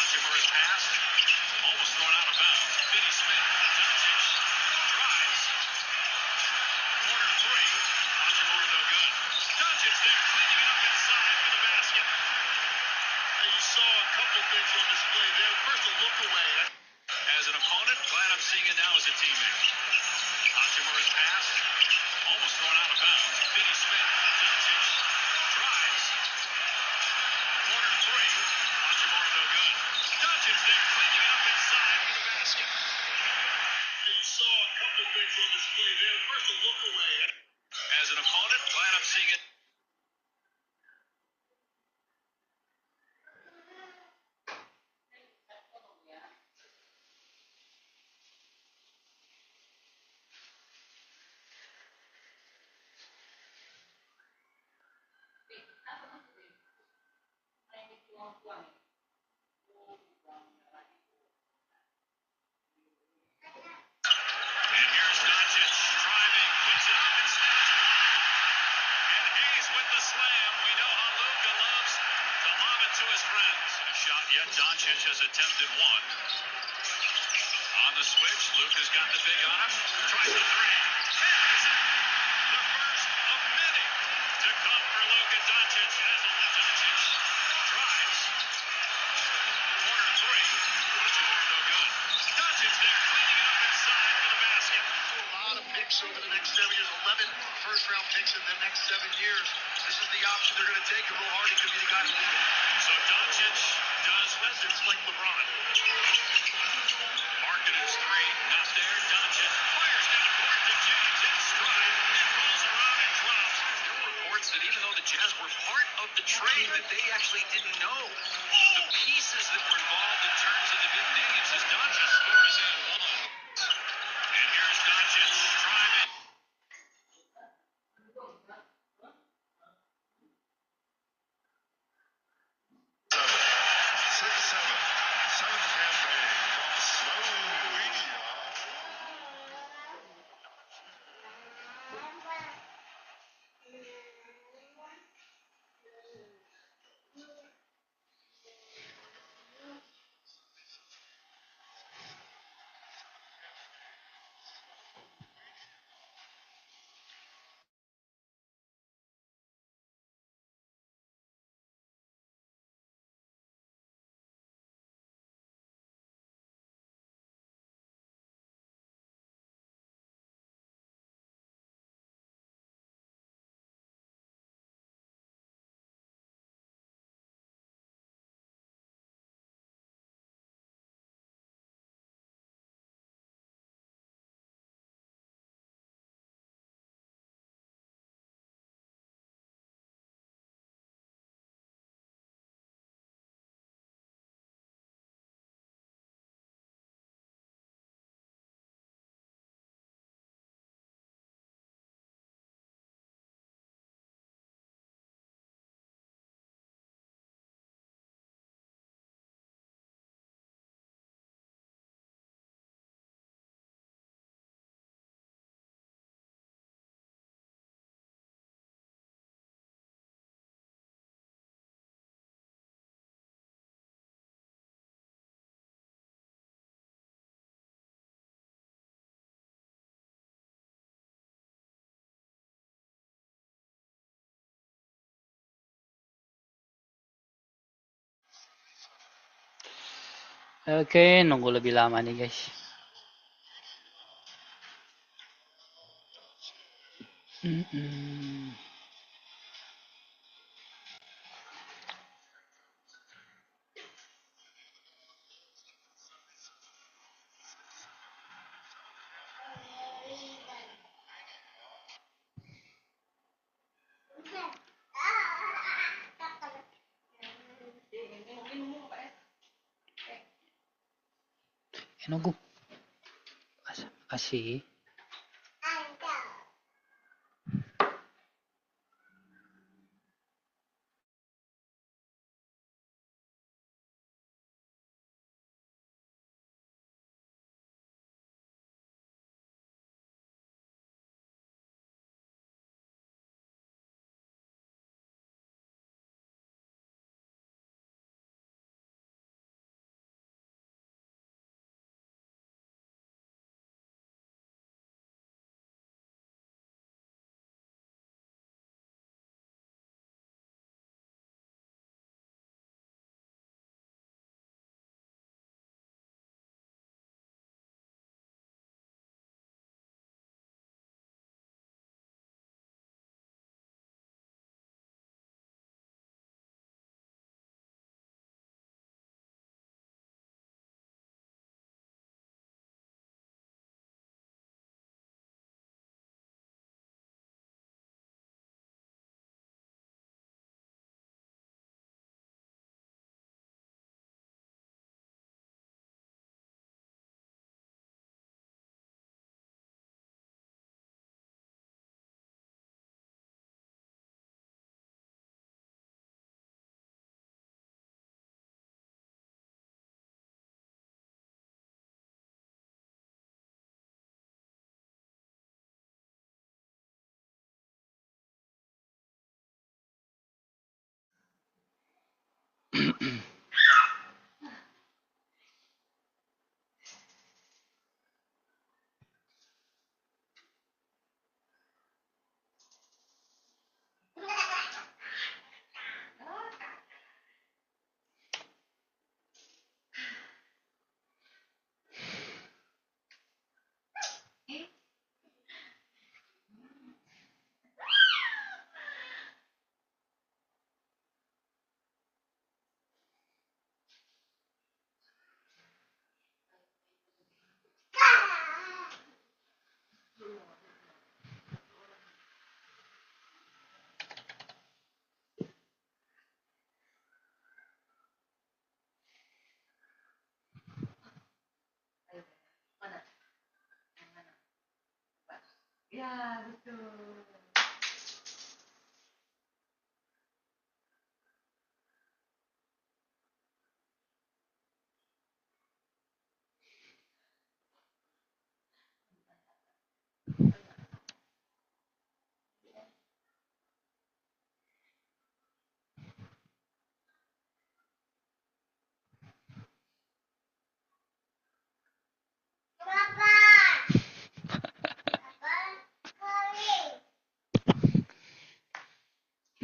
Hachimura's pass, almost thrown out of bounds. Finney Smith, Doncic, drives. Corner three, Hachimura no good. Doncic there, cleaning it up inside for the basket. You saw a couple things on display there. First, a look away. As an opponent, glad I'm seeing it now as a teammate. Hachimura's pass, almost thrown out of bounds. Finney Smith, Doncic, drives. Corner three, Hachimura no good. Doncic there, cleaning it up inside for the basket. You saw a couple things on display there. First, a look away. As an opponent, glad I'm seeing it. And here's Doncic driving, puts it up instead of and Hayes with the slam. We know how Luka loves to lob it to his friends. A shot yet. Doncic has attempted one. On the switch, Luka's got the big on him. Tries the three. Has it. The first of many to come for Luka Doncic as Doncic drives. Corner three. Hachimura no good. Doncic there cleaning it up inside for the basket. A lot of picks over the next 7 years. 11 first-round picks in the next 7 years. This is the option they're going to take. And Will Hardy could be the guy to lead it. So Doncic does this like LeBron. Markkanen's three, not there. Doncic fires down court to James in stride. It rolls around and drops. There were reports that even though the Jazz were part of the trade, that they actually didn't know the pieces that were involved in terms of the big names as Doncic scores and one. And here's Doncic driving. 6-7. 7th campaign from Slovenia. Oke, nunggu lebih lama nih guys. Nunggu. Kasih.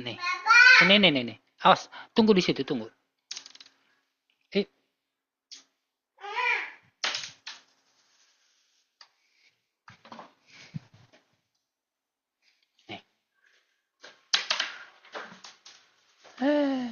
Nih. Nih. Awas, tunggu di situ, tunggu. Eh, nih. Eh.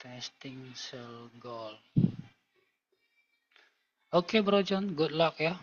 Testing cell goal. Oke, Bro John, good luck ya.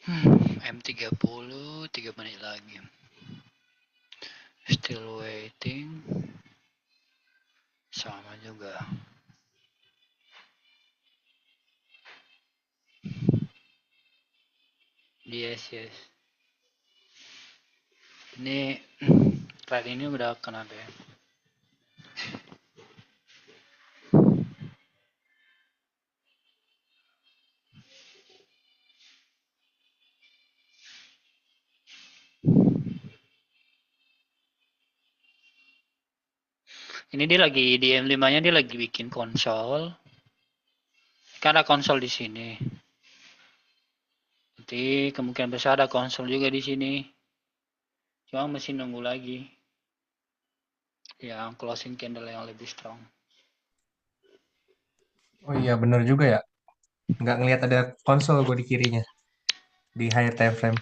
M30, 3 menit lagi. Still waiting. Sama juga. Yes. Ini trade ini udah kenapa ya? Ini dia lagi di M5-nya dia lagi bikin konsol. Kan ada konsol di sini. Nanti kemungkinan besar ada konsol juga di sini. Cuma masih nunggu lagi yang closing candle yang lebih strong. Oh iya bener juga ya. Nggak ngelihat ada konsol gue di kirinya di higher time frame.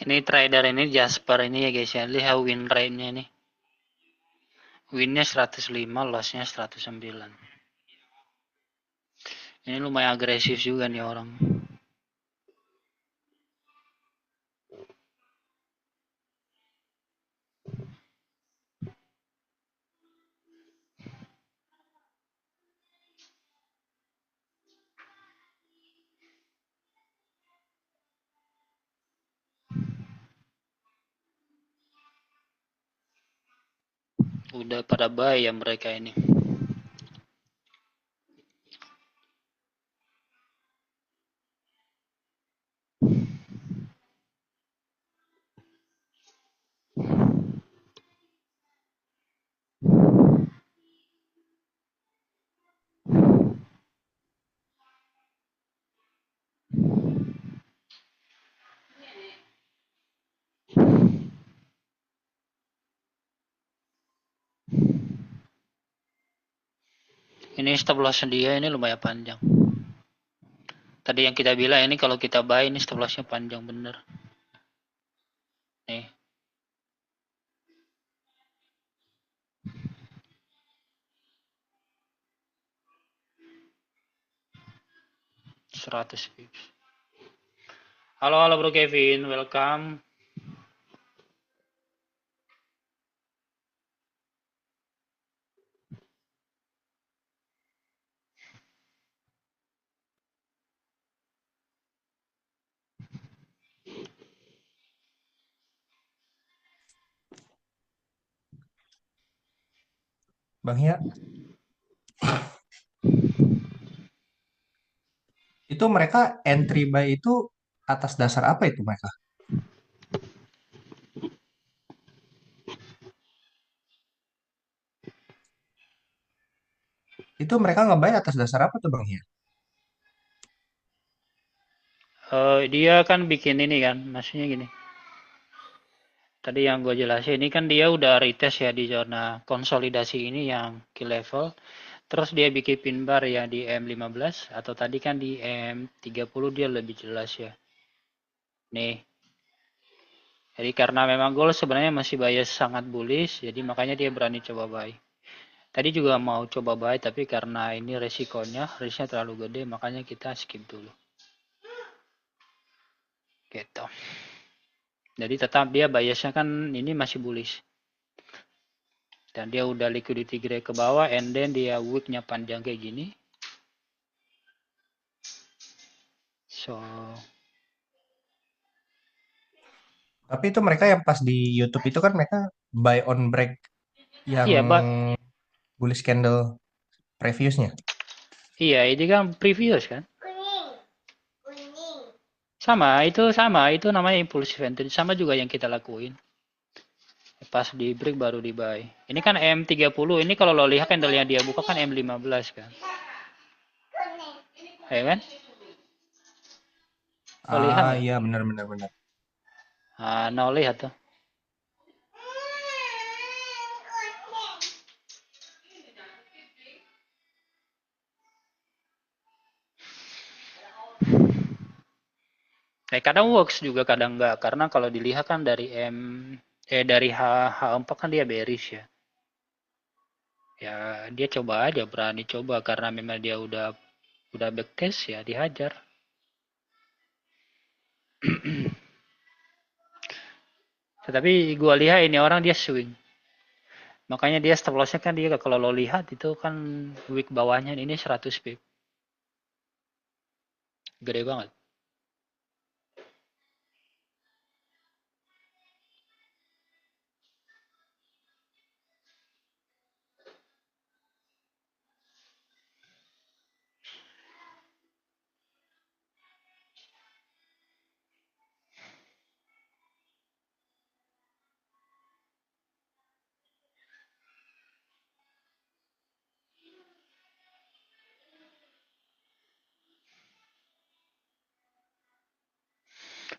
Ini trader ini Jasper ini ya guys ya. Lihat win rate-nya nih. Winnya 105, lossnya 109. Ini lumayan agresif juga nih orang. Udah pada buy ya mereka ini. Ini stop loss dia ini lumayan panjang. Tadi yang kita bilang ini kalau kita buy ini stop lossnya panjang bener. Nih. Seratus pips. Halo Bro Kevin, welcome. Bang ya, itu mereka entry buy itu atas dasar apa itu mereka? Itu mereka nge-buy atas dasar apa tuh Bang ya? Dia kan bikin ini kan, maksudnya gini. Tadi yang gue jelasin ini kan dia udah retest ya di zona konsolidasi ini yang key level. Terus dia bikin pin bar ya di M15 atau tadi kan di M30 dia lebih jelas ya. Nih. Jadi karena memang gold sebenarnya masih bias sangat bullish, jadi makanya dia berani coba buy. Tadi juga mau coba buy tapi karena ini resikonya, risknya terlalu gede, makanya kita skip dulu. Gitu. Jadi tetap dia biasnya kan ini masih bullish. Dan dia udah liquidity grade ke bawah, and then dia wicknya panjang kayak gini. So, Tapi itu mereka yang pas di YouTube itu kan mereka buy on break yang iya, bullish candle previousnya. iya ini kan previous kan. Sama, itu namanya impulsive entry. Sama juga yang kita lakuin. Pas di break baru di buy. Ini kan M30, ini kalau lo lihat candle yang dia buka kan M15 kan. Ya kan? Lo lihat Ah nggak? iya benar benar benar. Nah, lihat tuh. Kadang works juga, kadang enggak. Karena kalau dilihat kan dari dari H4 kan dia bearish ya. Ya, dia coba aja, berani coba karena memang dia udah backtest ya dihajar. Tetapi gua lihat ini orang dia swing. Makanya dia stop lossnya kan dia kalau lo lihat itu kan wick bawahnya ini 100 pip. Gede banget.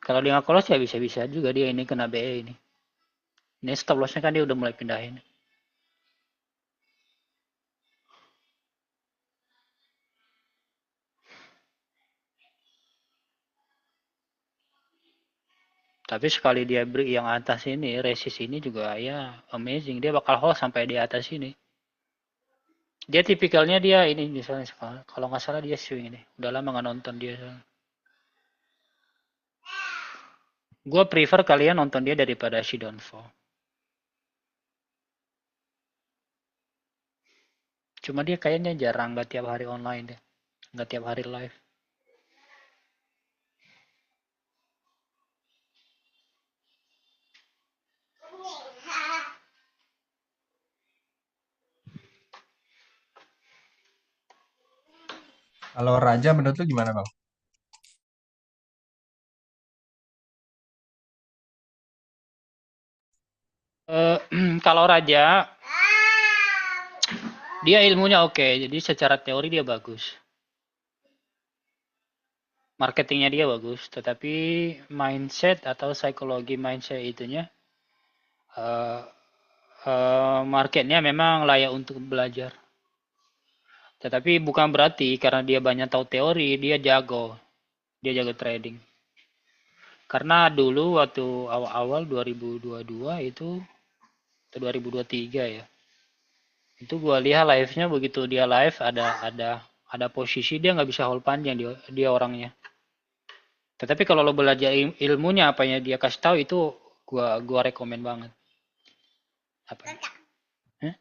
Kalau dia nggak close ya bisa-bisa juga dia ini kena BE ini. Ini stop lossnya kan dia udah mulai pindahin. Tapi sekali dia break yang atas ini, resist ini juga ya amazing. Dia bakal hold sampai di atas ini. Dia tipikalnya dia ini misalnya kalau nggak salah dia swing ini. Udah lama nggak nonton dia. Gue prefer kalian nonton dia daripada si Downfall. Cuma dia kayaknya jarang nggak tiap hari online deh. Nggak tiap hari live. Kalau Raja menurut lu gimana Bang? Kalau Raja, dia ilmunya oke. Jadi secara teori dia bagus. Marketingnya dia bagus. Tetapi mindset atau psikologi mindset itunya, uh, marketnya memang layak untuk belajar. Tetapi bukan berarti karena dia banyak tahu teori, dia jago. Dia jago trading. Karena dulu waktu awal-awal 2022 itu, atau 2023 ya, itu gua lihat live-nya begitu dia live ada posisi dia nggak bisa hold panjang dia orangnya. Tetapi kalau lo belajar ilmunya apa yang dia kasih tahu itu gua rekomen banget. Apa? Hah?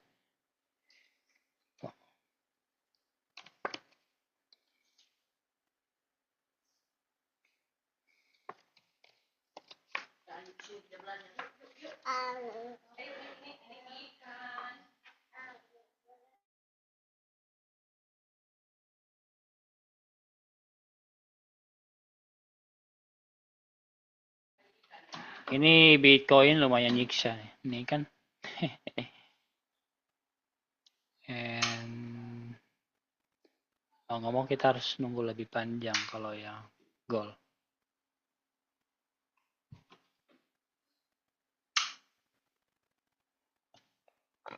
Ini Bitcoin lumayan nyiksa nih. Ini kan. And mau ngomong kita harus nunggu lebih panjang kalau yang gold.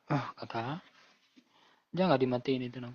Kakak. Jangan dimatiin itu nang.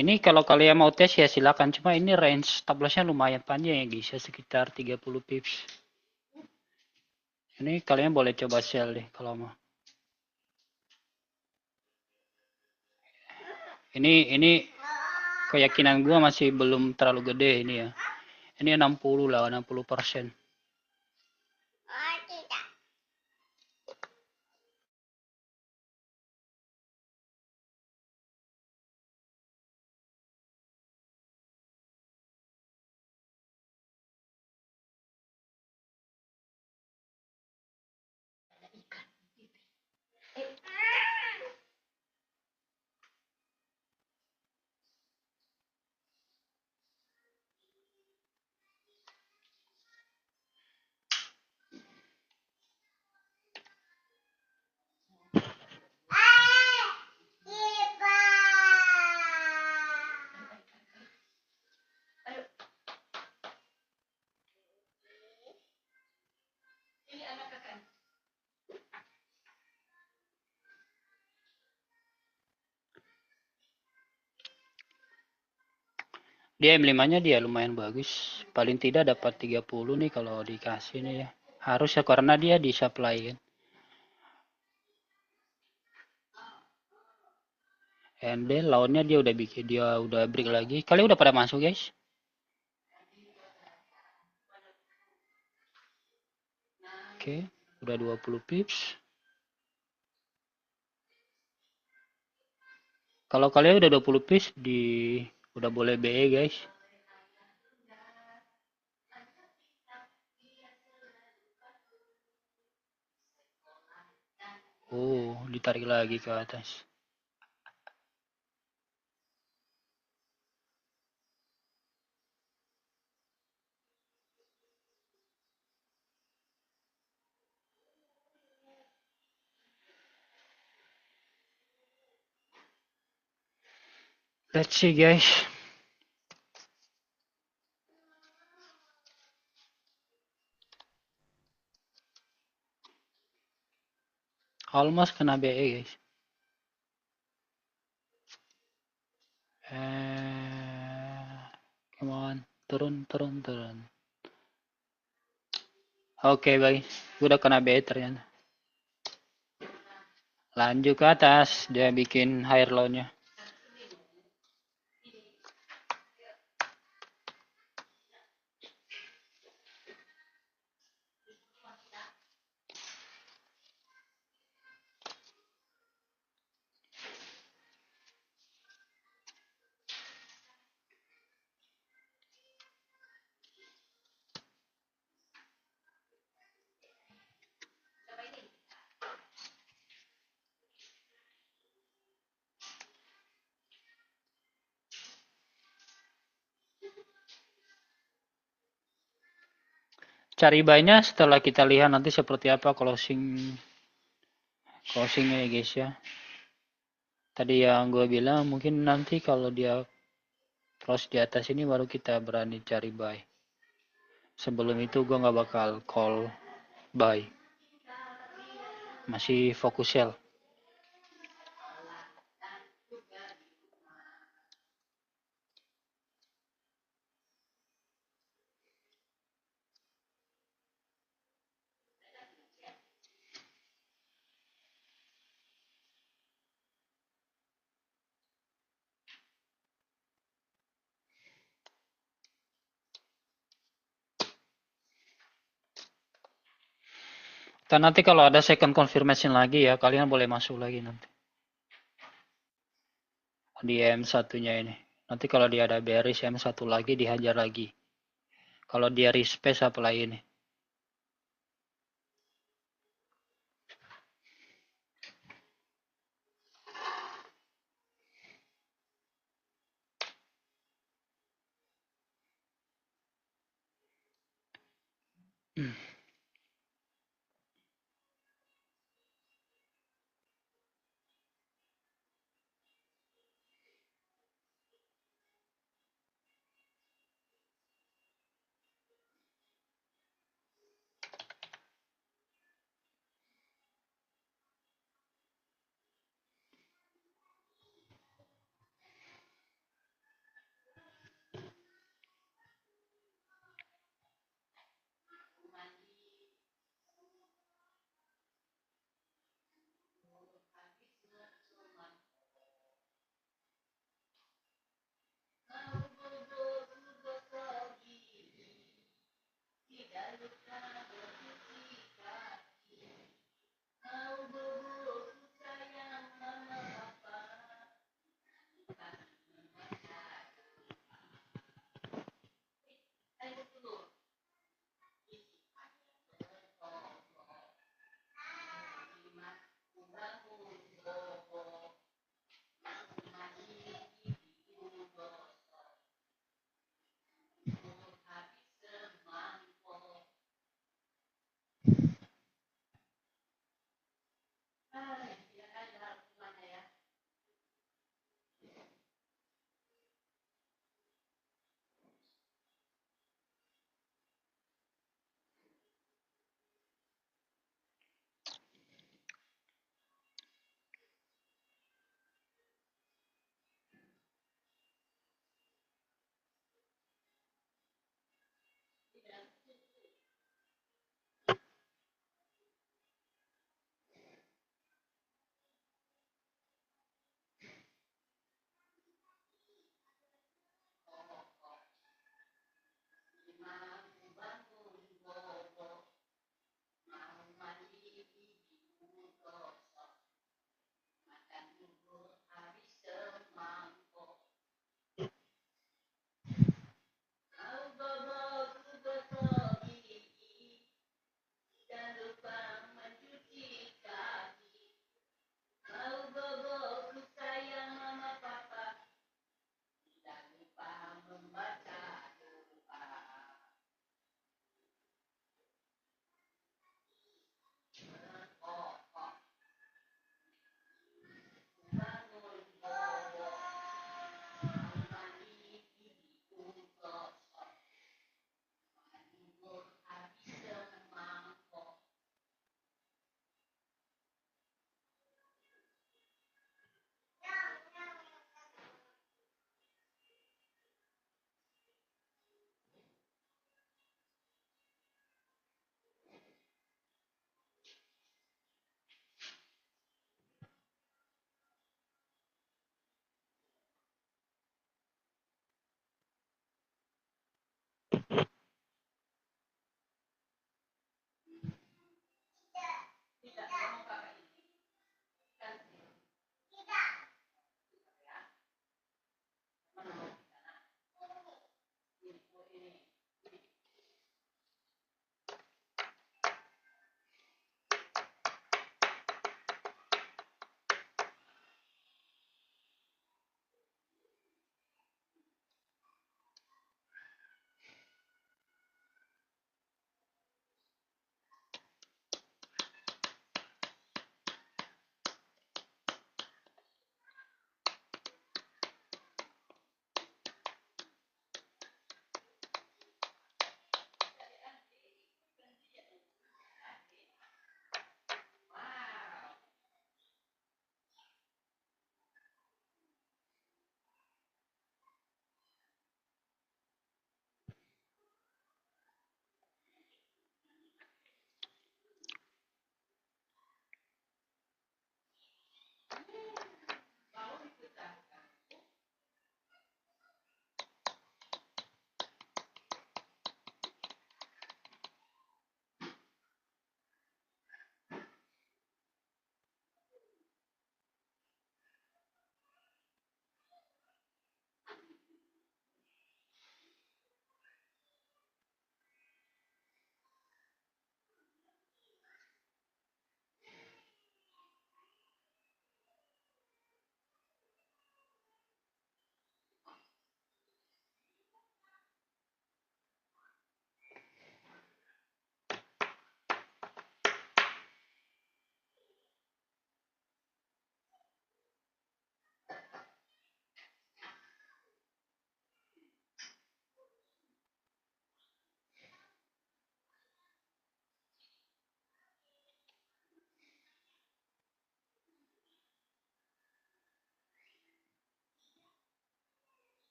Ini kalau kalian mau tes ya silakan. Cuma ini range stop loss-nya lumayan panjang ya guys. Ya sekitar 30 pips. Ini kalian boleh coba sell deh kalau mau. Ini keyakinan gua masih belum terlalu gede ini ya. Ini 60 lah, 60%. Dia M5-nya dia lumayan bagus. Paling tidak dapat 30 nih kalau dikasih nih ya. Harus ya karena dia di supply kan. And then lawannya dia udah bikin, dia udah break lagi. Kalian udah pada masuk guys? Oke, udah 20 pips. Kalau kalian udah 20 pips udah boleh BE guys. Oh, ditarik lagi ke atas. Let's see guys. Almost kena BE guys. Come on, turun. Oke guys, udah kena BE ternyata. Lanjut ke atas, dia bikin higher low-nya. Cari buy-nya setelah kita lihat nanti seperti apa closingnya ya guys ya. Tadi yang gue bilang mungkin nanti kalau dia close di atas ini baru kita berani cari buy. Sebelum itu gue nggak bakal call buy. Masih fokus sell. Dan nanti kalau ada second confirmation lagi ya, kalian boleh masuk lagi nanti. Di M1-nya ini. Nanti kalau dia ada bearish M1 lagi, dihajar lagi. Kalau dia respace apalagi ini.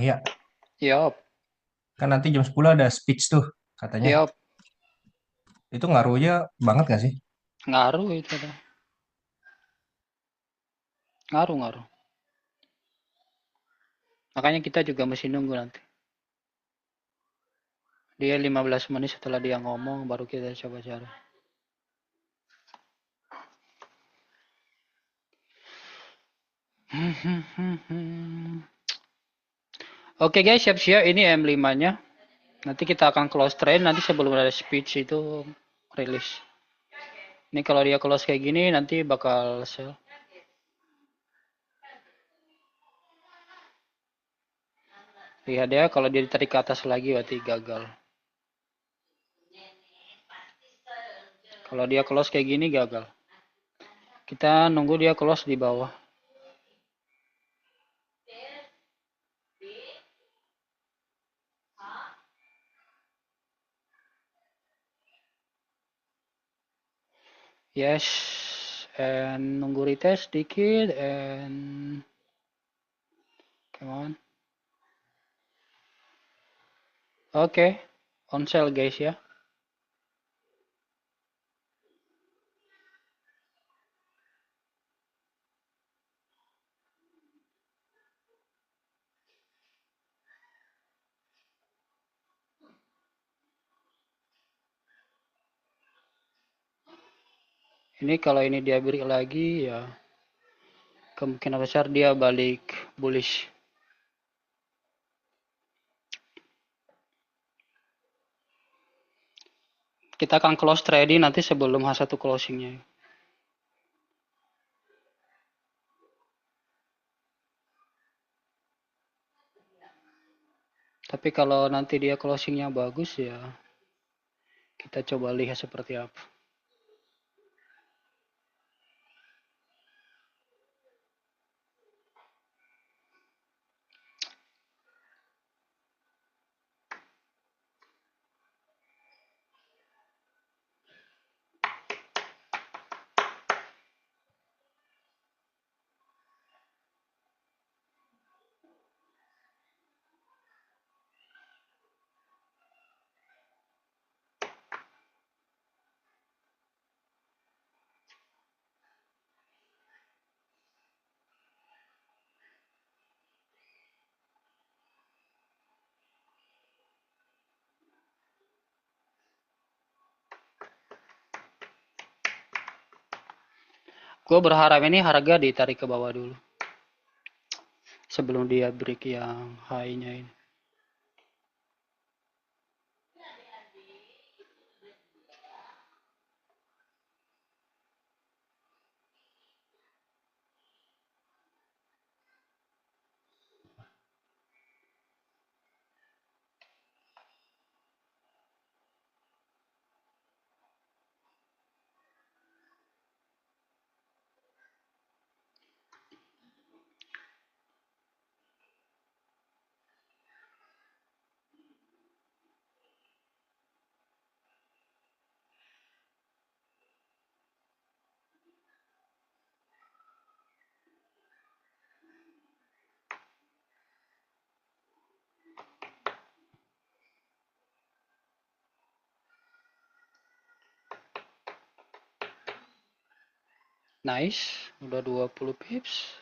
Iya, Yup, kan nanti jam 10 ada speech tuh katanya. yup. Itu ngaruhnya banget gak sih? Ngaruh itu dah. Ngaruh. Makanya kita juga mesti nunggu nanti. Dia 15 menit setelah dia ngomong baru kita coba cari. Oke guys, siap-siap ini M5-nya. Nanti kita akan close trade nanti sebelum ada speech itu rilis. Ini kalau dia close kayak gini nanti bakal sell. Lihat ya, kalau dia ditarik ke atas lagi berarti gagal. Kalau dia close kayak gini gagal. Kita nunggu dia close di bawah. Yes, and nunggu retest dikit and come on. Oke, on sell guys ya. Ini kalau ini dia break lagi ya kemungkinan besar dia balik bullish. Kita akan close trading nanti sebelum H1 closingnya. Tapi kalau nanti dia closingnya bagus ya kita coba lihat seperti apa. Gue berharap ini harga ditarik ke bawah dulu. Sebelum dia break yang high-nya ini. Nice, udah 20 pips.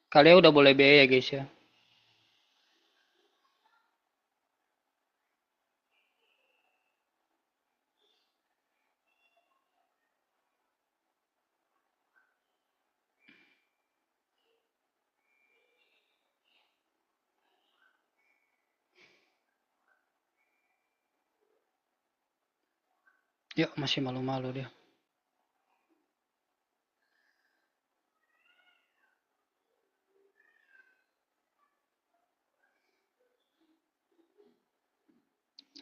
Kalian udah boleh BE ya guys ya. Yuk, masih malu-malu dia.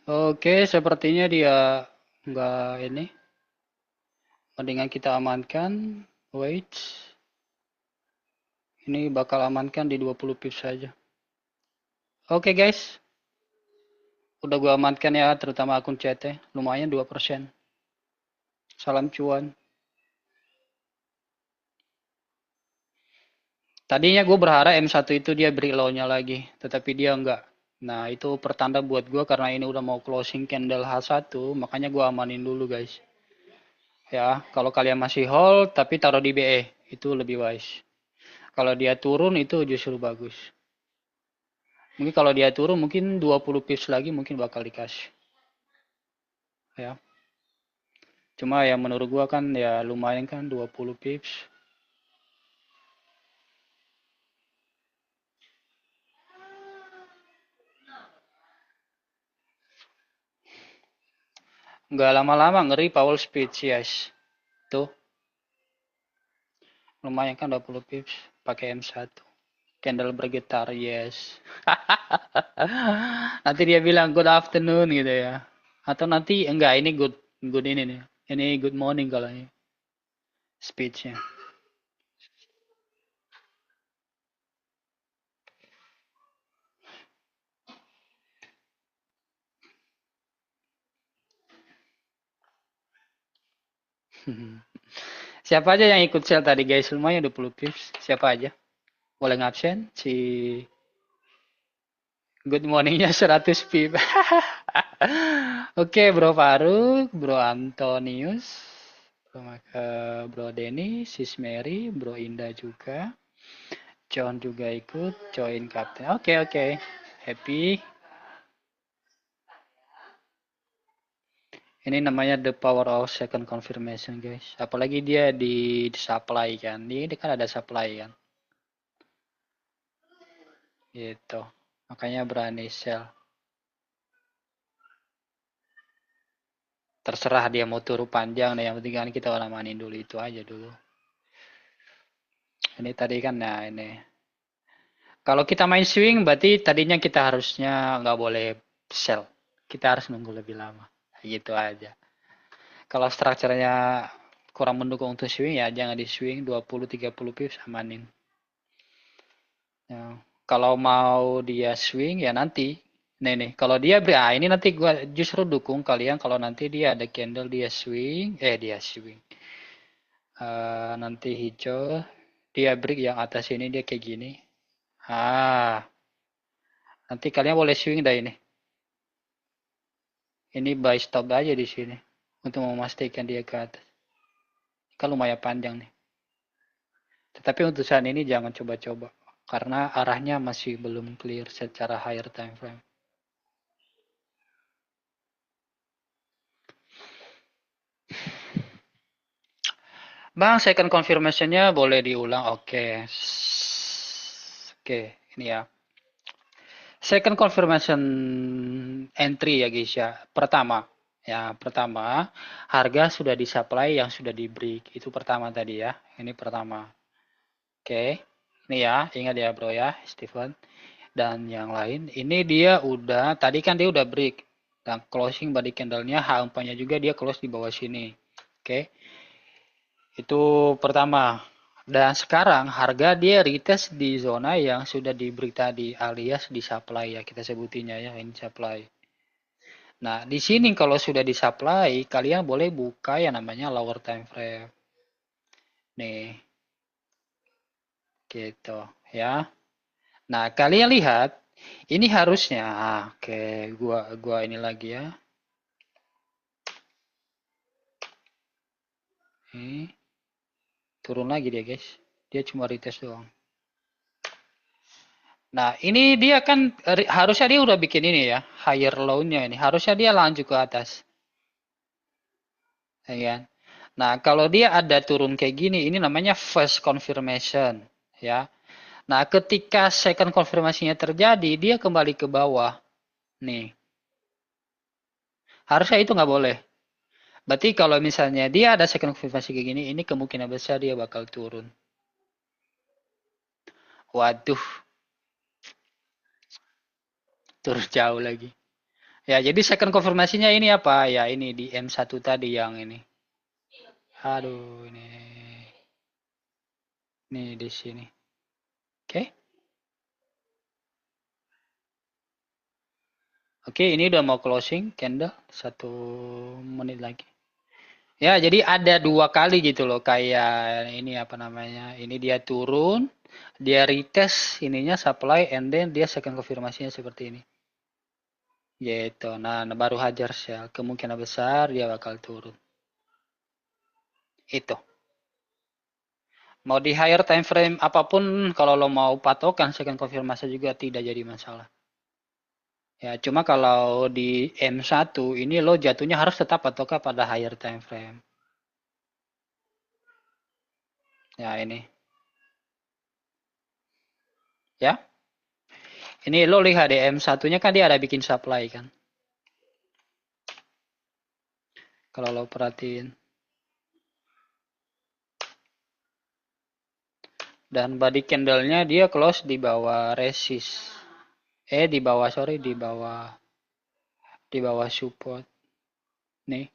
Oke, sepertinya dia Enggak ini. Mendingan kita amankan. Wait. Ini bakal amankan di 20 pips saja. Oke guys. Udah gua amankan ya, terutama akun CT. Lumayan 2%. Salam cuan. Tadinya gue berharap M1 itu dia beri low-nya lagi, tetapi dia enggak. Nah, itu pertanda buat gue karena ini udah mau closing candle H1, makanya gue amanin dulu guys. Ya, kalau kalian masih hold tapi taruh di BE, itu lebih wise. Kalau dia turun itu justru bagus. Mungkin kalau dia turun mungkin 20 pips lagi mungkin bakal dikasih. Ya. Cuma ya menurut gue kan ya lumayan kan 20 pips. Nggak lama-lama ngeri Powell speech yes. Tuh, lumayan kan 20 pips pakai M1. Candle bergetar, yes. Nanti dia bilang good afternoon gitu ya. Atau nanti enggak ini good ini nih. Ini good morning kalau ini speechnya. Siapa aja yang ikut sel tadi guys? Lumayan 20 pips. Siapa aja? Boleh ngabsen si good morningnya 100 pips. Oke, Bro Faruk, Bro Antonius, Bro Denny, Sis Mary, Bro Indah juga. John juga ikut join captain. Oke. Happy. Ini namanya the power of second confirmation, guys. Apalagi dia di supply kan. Ini kan ada supply kan. Gitu. Makanya berani sell. Terserah dia mau turun panjang nih. Yang penting kan kita amanin dulu itu aja dulu. Ini tadi kan nah ini. Kalau kita main swing berarti tadinya kita harusnya nggak boleh sell. Kita harus nunggu lebih lama. Gitu aja. Kalau strukturnya kurang mendukung untuk swing ya jangan di swing 20-30 pips amanin. Ya. Kalau mau dia swing ya nanti. Nih, kalau dia ini nanti gua justru dukung kalian kalau nanti dia ada candle dia swing, nanti hijau, dia break yang atas ini dia kayak gini. Nanti kalian boleh swing dah ini. Ini buy stop aja di sini untuk memastikan dia ke atas. Kan lumayan panjang nih. Tetapi untuk saat ini jangan coba-coba karena arahnya masih belum clear secara higher time frame. Bang, second confirmation-nya boleh diulang. Oke, ini ya. Second confirmation entry ya guys ya. Pertama, harga sudah disupply yang sudah di break. Itu pertama tadi ya. Ini pertama. Oke. Ini ya, ingat ya bro ya, Steven. Dan yang lain, ini dia udah, tadi kan dia udah break. Dan closing body candle-nya, H4-nya juga dia close di bawah sini. Oke. Itu pertama. Dan sekarang harga dia retest di zona yang sudah di break tadi alias di supply ya kita sebutinnya ya ini supply. Nah, di sini kalau sudah di supply kalian boleh buka yang namanya lower time frame. Nih. Gitu ya. Nah, kalian lihat ini harusnya oke, gua ini lagi ya. Ini turun lagi dia, guys. Dia cuma retest doang. Nah, ini dia kan harusnya dia udah bikin ini ya, higher low-nya ini. Harusnya dia lanjut ke atas. Ya kan? Nah, kalau dia ada turun kayak gini, ini namanya first confirmation, ya. Nah, ketika second confirmasinya terjadi, dia kembali ke bawah. Nih. Harusnya itu nggak boleh. Berarti kalau misalnya dia ada second confirmasi kayak gini, ini kemungkinan besar dia bakal turun. Waduh. Turun jauh lagi. Ya, jadi second konfirmasinya ini apa? Ya, ini di M1 tadi yang ini. Aduh, ini. Nih di sini. Oke. Oke, ini udah mau closing candle. 1 menit lagi. Ya, jadi ada 2 kali gitu loh. Kayak ini apa namanya. Ini dia turun. Dia retest ininya supply. And then dia second konfirmasinya seperti ini. Gitu. Nah, baru hajar sell. Kemungkinan besar dia bakal turun. Itu. Mau di higher time frame apapun, kalau lo mau patokan second konfirmasi juga tidak jadi masalah. Ya, cuma kalau di M1 ini lo jatuhnya harus tetap patokan pada higher time frame. Ya, ini. Ya. Ini lo lihat di M1-nya kan dia ada bikin supply kan. Kalau lo perhatiin. Dan body candle-nya dia close di bawah resist. Di bawah support. Nih.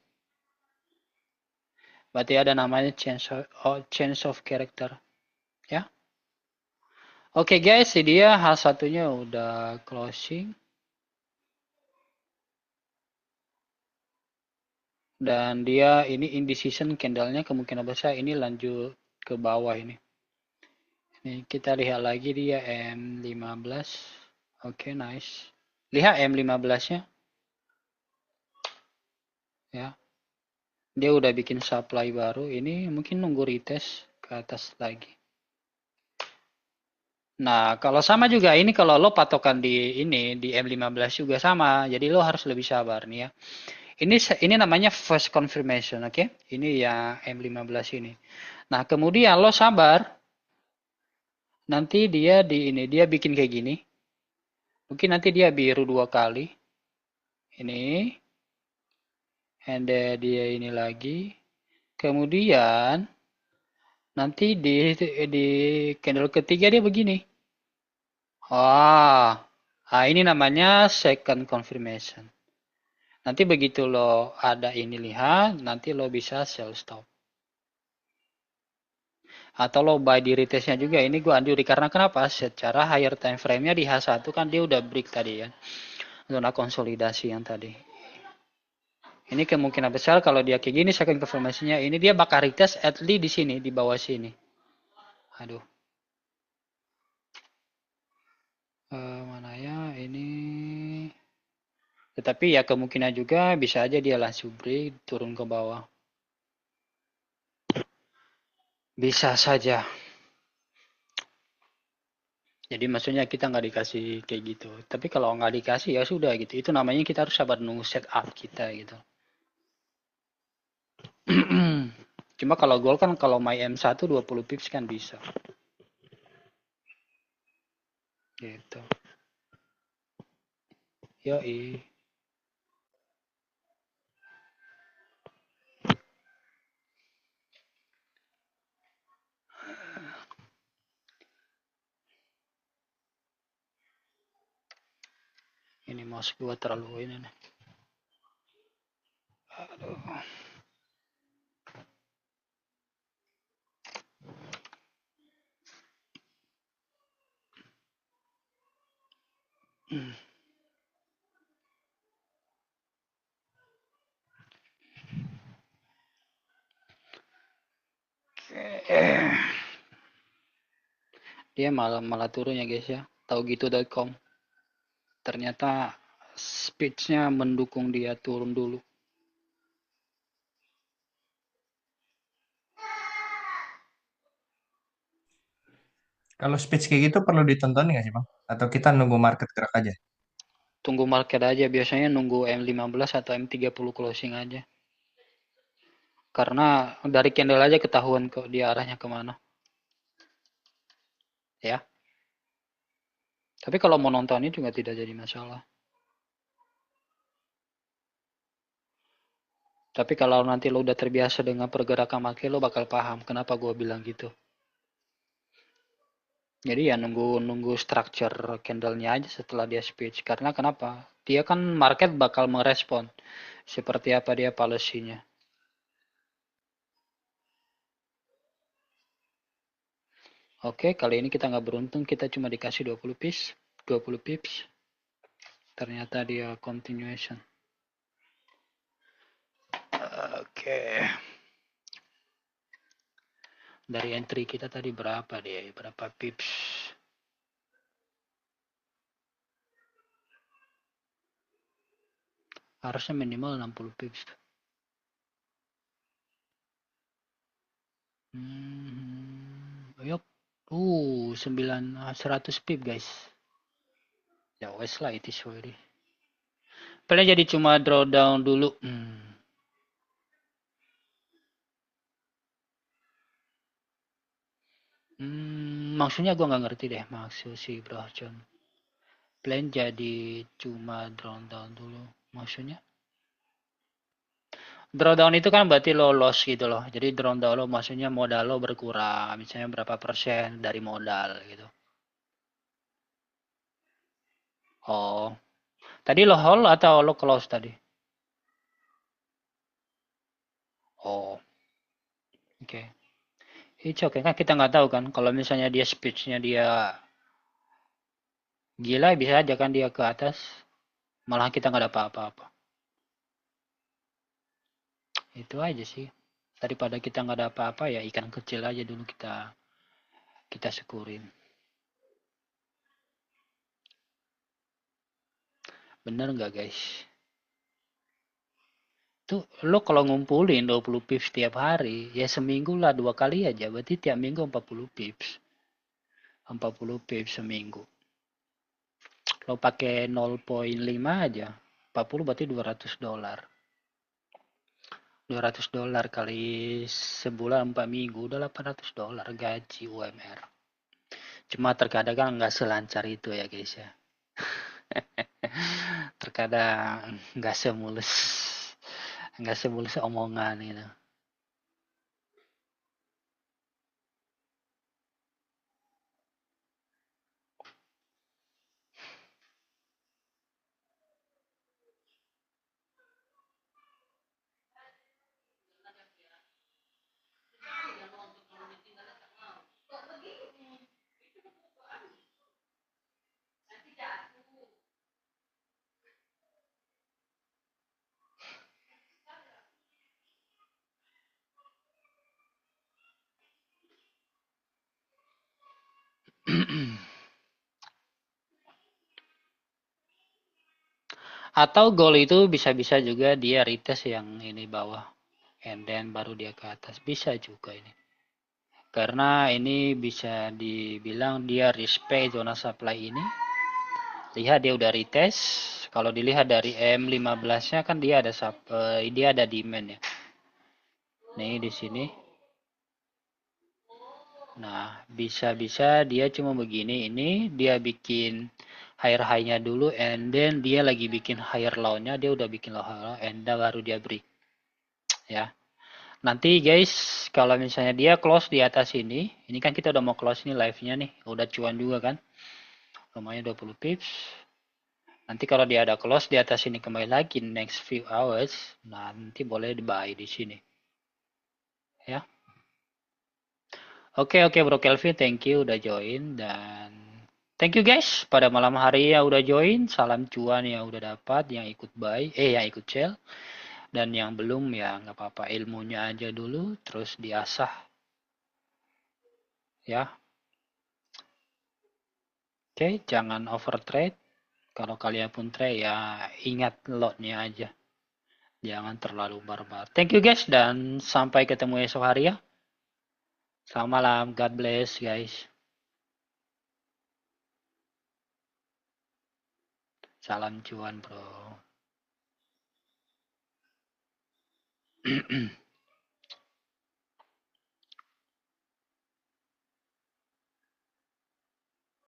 Berarti ada namanya change of character. Ya. Oke guys, ini dia H1-nya udah closing. Dan dia ini indecision candle-nya kemungkinan besar ini lanjut ke bawah ini. Nih, kita lihat lagi dia M15. Oke, nice. Lihat M15-nya. Ya. Dia udah bikin supply baru. Ini mungkin nunggu retest ke atas lagi. Nah, kalau sama juga ini kalau lo patokan di ini di M15 juga sama. Jadi lo harus lebih sabar nih ya. Ini namanya first confirmation, oke? Ini yang M15 ini. Nah, kemudian lo sabar. Nanti dia dia bikin kayak gini. Mungkin nanti dia biru 2 kali. Ini. And then dia ini lagi. Kemudian nanti di candle ketiga dia begini. Ini namanya second confirmation. Nanti begitu lo ada ini lihat, nanti lo bisa sell stop. Atau lo buy di retestnya juga. Ini gue anjuri karena kenapa? Secara higher time frame-nya di H1 kan dia udah break tadi ya. Zona konsolidasi yang tadi. Ini kemungkinan besar kalau dia kayak gini second confirmation-nya ini dia bakal retest at least di sini, di bawah sini. Aduh. Mana ya ini. Tetapi ya kemungkinan juga bisa aja dia langsung break turun ke bawah. Bisa saja. Jadi maksudnya kita nggak dikasih kayak gitu. Tapi kalau nggak dikasih ya sudah gitu. Itu namanya kita harus sabar nunggu setup kita gitu. Cuma kalau goal kan kalau my M1 20 pips kan bisa. Gitu. Yoi. Ini mouse gua terlalu ini nih. Aduh. Dia malah turun ya guys ya. Tahu gitu.com. Ternyata speech-nya mendukung dia turun dulu. Kalau speech kayak gitu perlu ditonton nggak sih Bang? Atau kita nunggu market gerak aja? Tunggu market aja, biasanya nunggu M15 atau M30 closing aja. Karena dari candle aja ketahuan kok dia arahnya kemana. Ya. Tapi kalau mau nontonnya juga tidak jadi masalah. Tapi kalau nanti lo udah terbiasa dengan pergerakan market, lo bakal paham kenapa gue bilang gitu. Jadi ya nunggu structure candle-nya aja setelah dia speech. Karena kenapa? Dia kan market bakal merespon seperti apa dia policy-nya. Oke, kali ini kita nggak beruntung, kita cuma dikasih 20 pips. 20 pips. Ternyata dia continuation. Oke. Dari entry kita tadi berapa dia? Berapa pips? Harusnya minimal 60 pips. Yuk. 100 pip guys. Ya wes lah itu sorry. Paling jadi cuma drawdown dulu. Maksudnya gue nggak ngerti deh maksud si Bro John. Plan jadi cuma drawdown dulu. Maksudnya? Drawdown itu kan berarti lo loss gitu loh. Jadi drawdown lo maksudnya modal lo berkurang. Misalnya berapa persen dari modal gitu. Oh. Tadi lo hold atau lo close tadi? Oh. Oke. It's okay kan kita nggak tahu kan kalau misalnya dia speech-nya dia gila bisa aja kan dia ke atas malah kita nggak dapat apa-apa. Itu aja sih. Daripada kita nggak ada apa-apa ya ikan kecil aja dulu kita syukurin. Bener nggak guys? Tuh lo kalau ngumpulin 20 pips tiap hari ya seminggu lah 2 kali aja berarti tiap minggu 40 pips. 40 pips seminggu. Lo pakai 0,5 aja 40 berarti $200. $200 kali sebulan 4 minggu udah $800 gaji UMR. Cuma terkadang kan nggak selancar itu ya guys ya. Terkadang nggak semulus omongan gitu. Atau goal itu bisa-bisa juga dia retest yang ini bawah and then baru dia ke atas bisa juga ini. Karena ini bisa dibilang dia respect zona supply ini. Lihat dia udah retest. Kalau dilihat dari M15-nya kan dia ada demand ya. Nih di sini. Nah, bisa-bisa dia cuma begini ini dia bikin higher high-nya dulu and then dia lagi bikin higher low-nya, dia udah bikin low and then baru dia break. Ya. Nanti guys, kalau misalnya dia close di atas ini kan kita udah mau close nih live-nya nih, udah cuan juga kan. Lumayan 20 pips. Nanti kalau dia ada close di atas ini kembali lagi next few hours, nanti boleh di buy di sini. Ya. Oke Bro Kelvin, thank you udah join dan thank you guys pada malam hari ya udah join. Salam cuan yang udah dapat, yang ikut buy, yang ikut sell dan yang belum ya nggak apa-apa ilmunya aja dulu terus diasah ya. Oke, jangan over trade. Kalau kalian pun trade ya ingat lotnya aja. Jangan terlalu barbar. Thank you guys dan sampai ketemu esok hari ya. Selamat malam, God bless guys. Salam cuan bro.